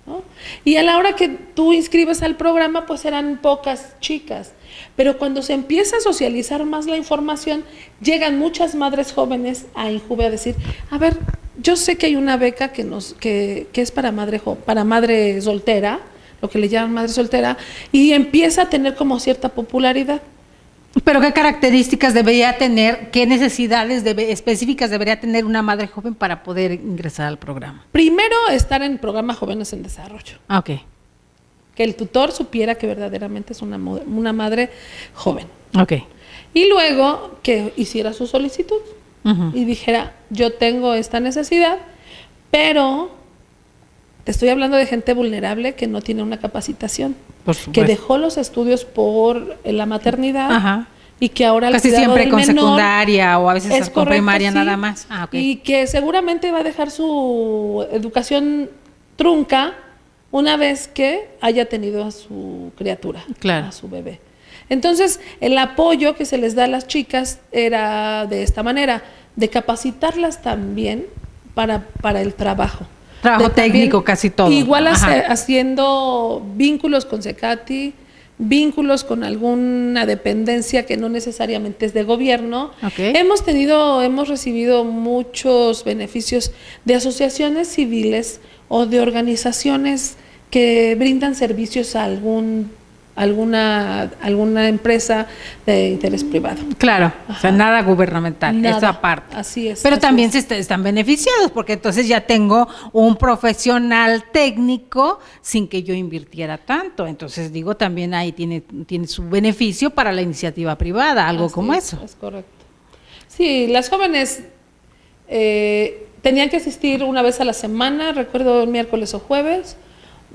¿no? Y a la hora que tú inscribes al programa, pues eran pocas chicas. Pero cuando se empieza a socializar más la información, llegan muchas madres jóvenes a INJUVE a decir, a ver, yo sé que hay una beca que es para madre soltera, lo que le llaman madre soltera, y empieza a tener como cierta popularidad. ¿Pero qué características debería tener, qué necesidades específicas debería tener una madre joven para poder ingresar al programa? Primero, estar en el programa Jóvenes en Desarrollo. Ok. Que el tutor supiera que verdaderamente es una madre joven. Ok. Y luego que hiciera su solicitud, uh-huh, y dijera, yo tengo esta necesidad, pero te estoy hablando de gente vulnerable que no tiene una capacitación, que dejó los estudios por la maternidad, ajá, y que ahora casi siempre con secundaria o a veces con primaria, sí, nada más. Ah, okay. Y que seguramente va a dejar su educación trunca una vez que haya tenido a su criatura, claro, a su bebé. Entonces, el apoyo que se les da a las chicas era de esta manera, de capacitarlas también para el trabajo. Trabajo técnico, casi todo. Igual haciendo vínculos con CECATI, vínculos con alguna dependencia que no necesariamente es de gobierno. Okay. Hemos recibido muchos beneficios de asociaciones civiles o de organizaciones que brindan servicios a alguna empresa de interés privado. Claro, o sea, nada gubernamental, Nada. eso aparte. Así es. Pero así también es. están beneficiados, porque entonces ya tengo un profesional técnico sin que yo invirtiera tanto. Entonces digo, también ahí tiene su beneficio para la iniciativa privada, algo Así como es, eso. Es correcto. Sí, las jóvenes tenían que asistir una vez a la semana, recuerdo el miércoles o jueves,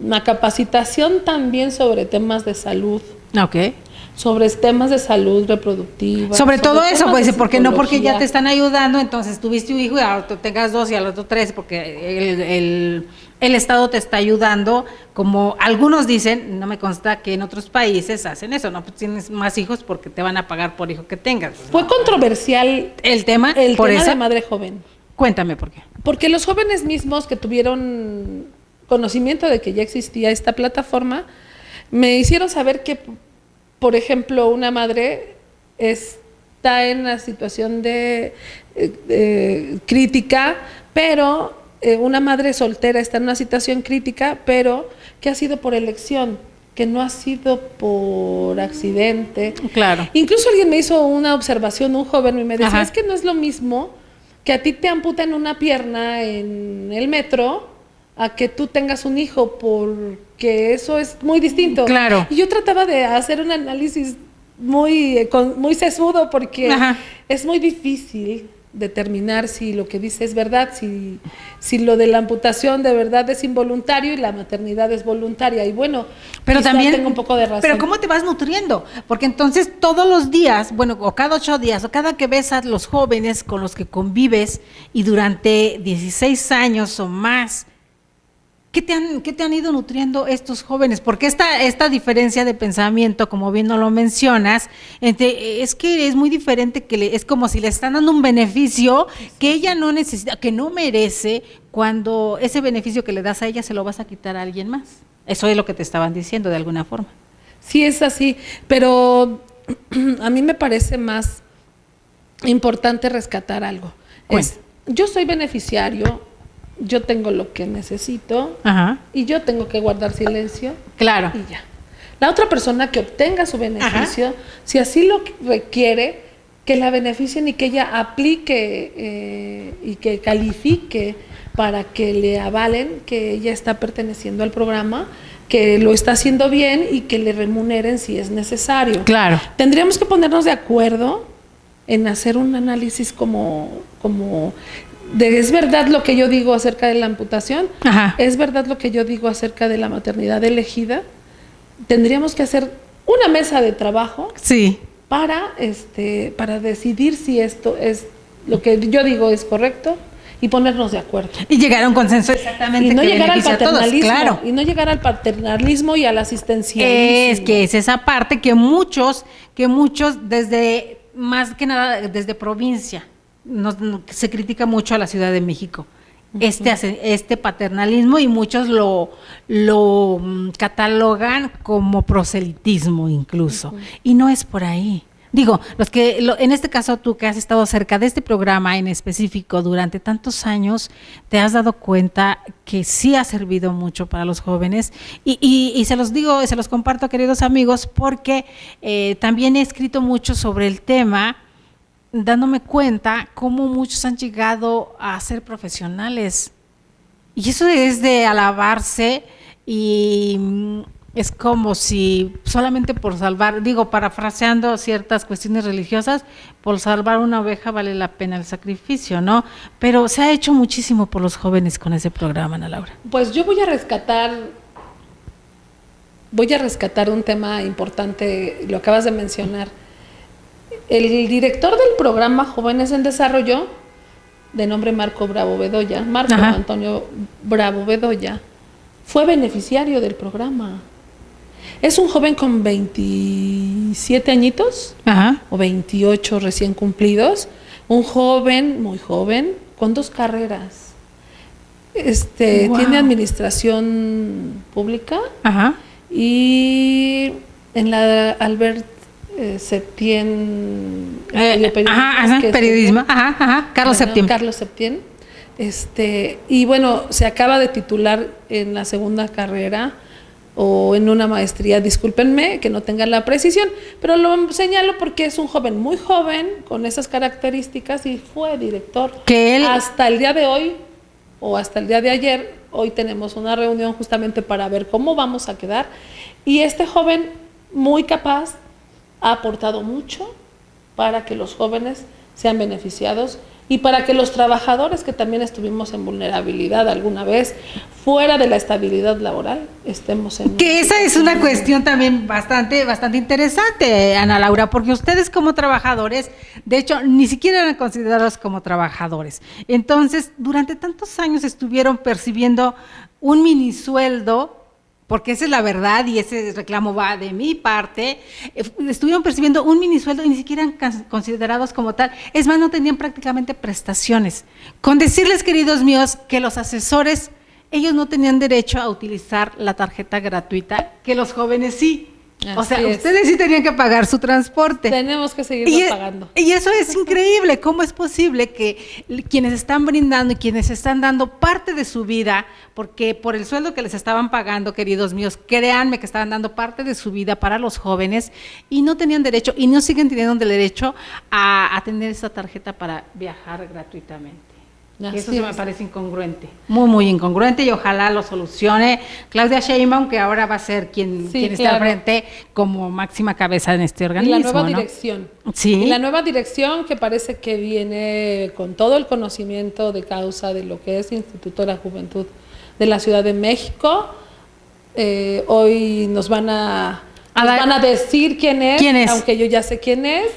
una capacitación también sobre temas de salud, Ok. sobre temas de salud reproductiva. Sobre todo eso, temas pues, de porque no porque ya psicología. te están ayudando, entonces tuviste un hijo y ahora tú tengas 2 y al otro 3, porque el Estado te está ayudando, como algunos dicen, no me consta que en otros países hacen eso, ¿no? Pues tienes más hijos porque te van a pagar por hijo que tengas. Fue controversial El tema, por tema eso, de madre joven. cuéntame por qué. Porque los jóvenes mismos que tuvieron conocimiento de que ya existía esta plataforma, me hicieron saber que, por ejemplo, una madre está en una situación de crítica, pero una madre soltera está en una situación crítica, pero que ha sido por elección, que no ha sido por accidente. Claro. Incluso alguien me hizo una observación, un joven, y me decía, Ajá. es que no es lo mismo que a ti te amputan una pierna en el metro a que tú tengas un hijo, porque eso es muy distinto. Claro. Y yo trataba de hacer un análisis muy sesudo, porque Ajá. es muy difícil determinar si lo que dice es verdad, si lo de la amputación de verdad es involuntario y la maternidad es voluntaria. Y bueno, Pero quizá también tengo un poco de razón. Pero ¿cómo te vas nutriendo? Porque entonces todos los días, bueno, o cada 8 días, o cada que ves a los jóvenes con los que convives y durante 16 años o más, ¿qué te han ido nutriendo estos jóvenes? Porque esta diferencia de pensamiento, como bien no lo mencionas, es que es muy diferente, es como si le están dando un beneficio que ella no necesita, que no merece, cuando ese beneficio que le das a ella se lo vas a quitar a alguien más. Eso es lo que te estaban diciendo de alguna forma. Sí, es así, pero a mí me parece más importante rescatar algo. Bueno. Yo soy beneficiario, yo tengo lo que necesito. Ajá. Y yo tengo que guardar silencio. Claro. Y ya. La otra persona que obtenga su beneficio, si así lo requiere, que la beneficien y que ella aplique y que califique para que le avalen que ella está perteneciendo al programa, que lo está haciendo bien y que le remuneren si es necesario. Claro. Tendríamos que ponernos de acuerdo en hacer un análisis como ¿es verdad lo que yo digo acerca de la amputación? Ajá. ¿Es verdad lo que yo digo acerca de la maternidad elegida? Tendríamos que hacer una mesa de trabajo Sí. para decidir si esto es lo que yo digo es correcto y ponernos de acuerdo. Y llegar a un consenso exactamente Y no que llegar al beneficie a todos, paternalismo, claro. y no llegar al paternalismo y al asistencialismo. Es que es esa parte que muchos desde, más que nada desde provincia, se critica mucho a la Ciudad de México. Este paternalismo, y muchos lo catalogan como proselitismo incluso. Y no es por ahí. Digo, en este caso tú que has estado cerca de este programa en específico durante tantos años, te has dado cuenta que sí ha servido mucho para los jóvenes, y se los digo, se los comparto, queridos amigos, porque también he escrito mucho sobre el tema, dándome cuenta cómo muchos han llegado a ser profesionales. Y eso es de alabarse, y es como si solamente por salvar, parafraseando ciertas cuestiones religiosas, por salvar una oveja vale la pena el sacrificio, ¿no? Pero se ha hecho muchísimo por los jóvenes con ese programa, Ana Laura. Pues yo voy a rescatar un tema importante, lo acabas de mencionar. El director del programa Jóvenes en Desarrollo, de nombre Marco Ajá. Antonio Bravo Bedoya, fue beneficiario del programa. Es un joven con 27 añitos, Ajá. o 28 recién cumplidos, un joven, muy joven, con 2 carreras. Wow. Tiene administración pública Ajá. y En la Albert Septién, periodismo, Carlos Septién. Carlos Septién. Y bueno, se acaba de titular en la segunda carrera o en una maestría, discúlpenme que no tenga la precisión, pero lo señalo porque es un joven muy joven, con esas características, y fue director. Que él... Hasta el día de hoy, o hasta el día de ayer, hoy tenemos una reunión justamente para ver cómo vamos a quedar, y este joven muy capaz ha aportado mucho para que los jóvenes sean beneficiados y para que los trabajadores que también estuvimos en vulnerabilidad alguna vez, fuera de la estabilidad laboral, estemos en... Que esa es una cuestión también bastante interesante, Ana Laura, porque ustedes como trabajadores, de hecho, ni siquiera eran considerados como trabajadores. Entonces, durante tantos años estuvieron percibiendo un minisueldo, porque esa es la verdad y ese reclamo va de mi parte, estuvieron percibiendo un minisueldo y ni siquiera eran considerados como tal. Es más, no tenían prácticamente prestaciones. Con decirles, queridos míos, que los asesores, ellos no tenían derecho a utilizar la tarjeta gratuita, que los jóvenes sí. O sea, ustedes sí tenían que pagar su transporte. Tenemos que seguirlo pagando. Y eso es increíble. ¿Cómo es posible que quienes están brindando y quienes están dando parte de su vida, porque por el sueldo que les estaban pagando, queridos míos, créanme que estaban dando parte de su vida para los jóvenes y no tenían derecho y no siguen teniendo el derecho a tener esa tarjeta para viajar gratuitamente? Eso sí me parece incongruente, muy incongruente, y ojalá lo solucione Claudia Sheinbaum, que ahora va a ser quien esté al frente como máxima cabeza en este organismo. Y la nueva dirección. Sí. Y la nueva dirección, que parece que viene con todo el conocimiento de causa de lo que es Instituto de la Juventud de la Ciudad de México. Hoy nos van a decir quién es, aunque yo ya sé quién es.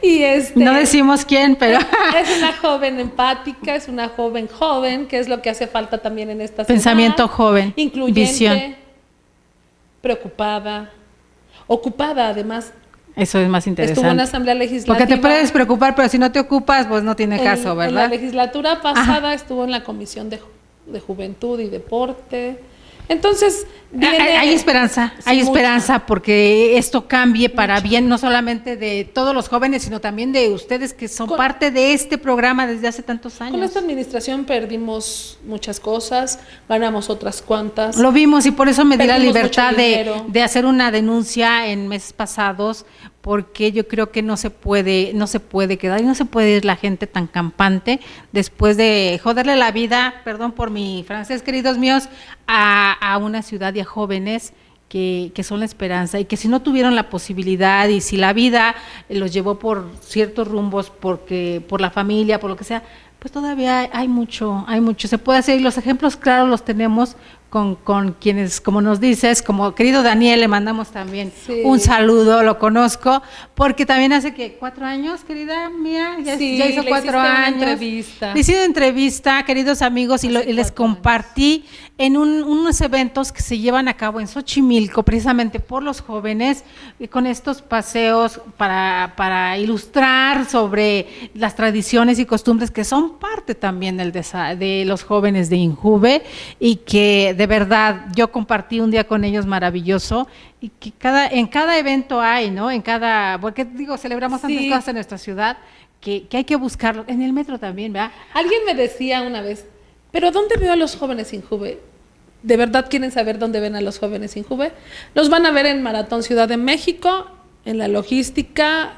Y no decimos quién, pero es una joven empática, es una joven, que es lo que hace falta también en esta pensamiento ciudad, joven, incluyente, visión, preocupada, ocupada además. Eso es más interesante. Estuvo en la Asamblea Legislativa. Porque te puedes preocupar, pero si no te ocupas, pues no tiene caso, ¿verdad? En la legislatura pasada estuvo en la Comisión de Juventud y Deporte. Entonces, hay esperanza, hay esperanza porque esto cambie para bien, no solamente de todos los jóvenes, sino también de ustedes que son parte de este programa desde hace tantos años. Con esta administración perdimos muchas cosas, ganamos otras cuantas. Lo vimos y por eso me di la libertad de hacer una denuncia en meses pasados, porque yo creo que no se puede quedar y no se puede ir la gente tan campante después de joderle la vida, perdón por mi francés, queridos míos, a una ciudad y a jóvenes que son la esperanza, y que si no tuvieron la posibilidad y si la vida los llevó por ciertos rumbos, porque por la familia, por lo que sea, pues todavía hay mucho, se puede hacer, y los ejemplos claros los tenemos con quienes, como nos dices, como querido Daniel, le mandamos también un saludo, lo conozco, porque también hace que 4 años, querida mía, ya hizo 4 años. Le hice una entrevista, queridos amigos, y les compartí en unos eventos que se llevan a cabo en Xochimilco, precisamente por los jóvenes, con estos paseos para ilustrar sobre las tradiciones y costumbres que son parte también de los jóvenes de INJUVE, y que de verdad yo compartí un día con ellos maravilloso, y que en cada evento hay, ¿no? Porque digo, celebramos tantas cosas en nuestra ciudad que hay que buscarlo, en el metro también, ¿verdad? Alguien me decía una vez, ¿pero dónde veo a los jóvenes INJUVE? ¿De verdad quieren saber dónde ven a los jóvenes INJUVE? Los van a ver en Maratón Ciudad de México, en la logística,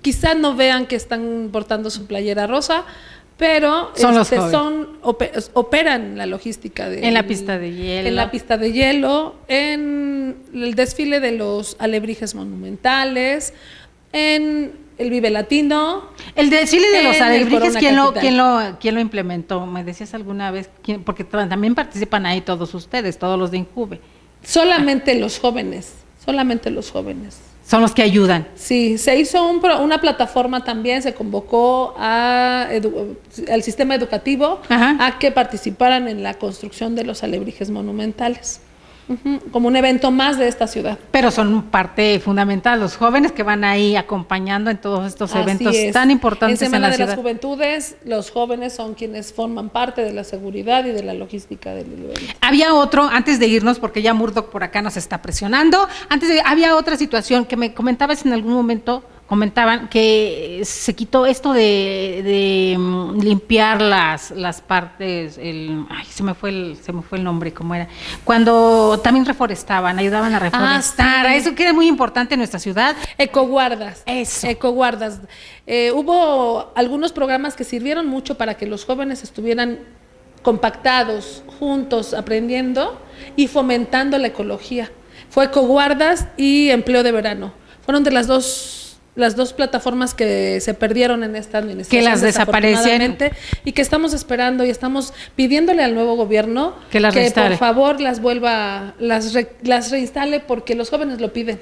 quizá no vean que están portando su playera rosa, pero operan la logística en la pista de hielo. En la pista de hielo, en el desfile de los alebrijes monumentales, en el Vive Latino. El desfile de los alebrijes, ¿quién lo implementó? Me decías alguna vez, porque también participan ahí todos ustedes, todos los de INJUVE. Solamente los jóvenes. Son los que ayudan. Sí, se hizo una plataforma también, se convocó al sistema educativo a que participaran en la construcción de los alebrijes monumentales. como un evento más de esta ciudad. Pero son parte fundamental los jóvenes que van ahí acompañando en todos estos eventos tan importantes en Semana la de ciudad. las Juventudes, los jóvenes son quienes forman parte de la seguridad y de la logística del evento. Había otro, antes de irnos, porque ya Murdoch por acá nos está presionando, había otra situación que me comentabas en algún momento, comentaban que se quitó esto de limpiar las partes, se me fue el nombre, ¿cómo era? Cuando también reforestaban, ayudaban a reforestar, sí. Eso que era muy importante en nuestra ciudad. Ecoguardas. Eso. Ecoguardas. Hubo algunos programas que sirvieron mucho para que los jóvenes estuvieran compactados, juntos, aprendiendo y fomentando la ecología. Fue Ecoguardas y Empleo de Verano. Fueron de las dos plataformas que se perdieron en esta administración, que las desaparecieron y que estamos esperando y estamos pidiéndole al nuevo gobierno que por favor las vuelva, las reinstale, porque los jóvenes lo piden.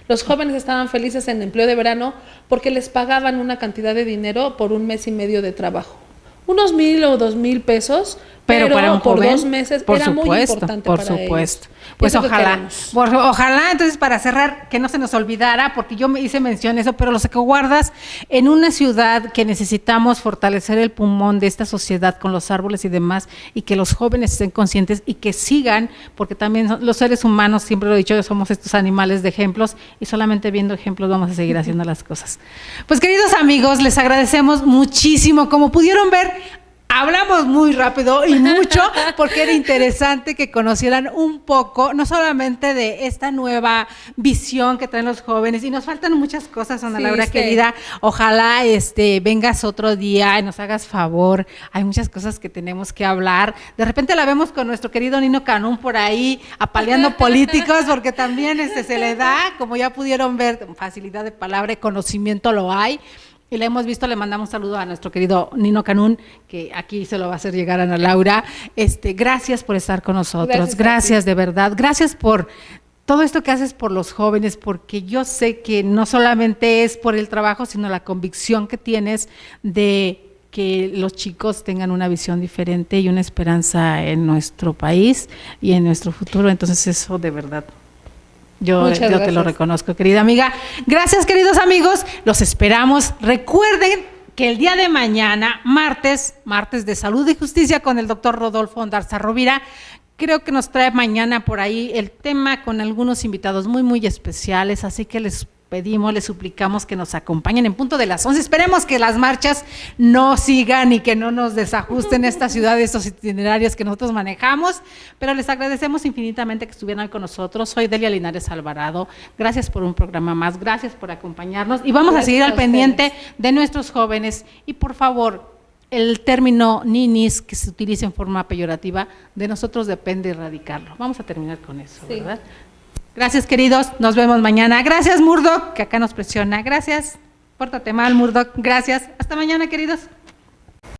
Los jóvenes estaban felices en Empleo de Verano porque les pagaban una cantidad de dinero por 1 mes y medio de trabajo. Unos 1,000 o 2,000 pesos, pero para un joven, por 2 meses era muy importante para ellos. Por supuesto. Pues ojalá, entonces, para cerrar, que no se nos olvidara, porque yo me hice mención eso, pero los ecoguardas en una ciudad que necesitamos fortalecer el pulmón de esta sociedad con los árboles y demás, y que los jóvenes estén conscientes y que sigan, porque también los seres humanos, siempre lo he dicho, somos estos animales de ejemplos, y solamente viendo ejemplos vamos a seguir haciendo las cosas. Pues queridos amigos, les agradecemos muchísimo. Como pudieron ver, hablamos muy rápido y mucho porque era interesante que conocieran un poco, no solamente de esta nueva visión que traen los jóvenes, y nos faltan muchas cosas, Ana Laura, querida. Ojalá vengas otro día y nos hagas favor. Hay muchas cosas que tenemos que hablar. De repente la vemos con nuestro querido Nino Canún por ahí apaleando políticos, porque también se le da, como ya pudieron ver, facilidad de palabra y conocimiento lo hay. Y le hemos visto, le mandamos un saludo a nuestro querido Nino Canún, que aquí se lo va a hacer llegar a Ana Laura. Gracias por estar con nosotros, gracias de verdad, gracias por todo esto que haces por los jóvenes, porque yo sé que no solamente es por el trabajo, sino la convicción que tienes de que los chicos tengan una visión diferente y una esperanza en nuestro país y en nuestro futuro. Entonces eso de verdad, yo te lo reconozco, querida amiga. Gracias, queridos amigos. Los esperamos. Recuerden que el día de mañana, martes de Salud y Justicia con el doctor Rodolfo Ondarza Rovira, creo que nos trae mañana por ahí el tema con algunos invitados muy, muy especiales. Así que les pedimos, les suplicamos que nos acompañen en punto de las 11. Esperemos que las marchas no sigan y que no nos desajusten esta ciudad, estos itinerarios que nosotros manejamos, pero les agradecemos infinitamente que estuvieran con nosotros. Soy Delia Linares Alvarado, gracias por un programa más, gracias por acompañarnos y vamos a seguir al pendiente de nuestros jóvenes. Y por favor, el término ninis que se utiliza en forma peyorativa, de nosotros depende erradicarlo. Vamos a terminar con eso, ¿verdad? Gracias, queridos, nos vemos mañana. Gracias, Murdoch, que acá nos presiona. Gracias, pórtate mal, Murdoch. Gracias, hasta mañana, queridos.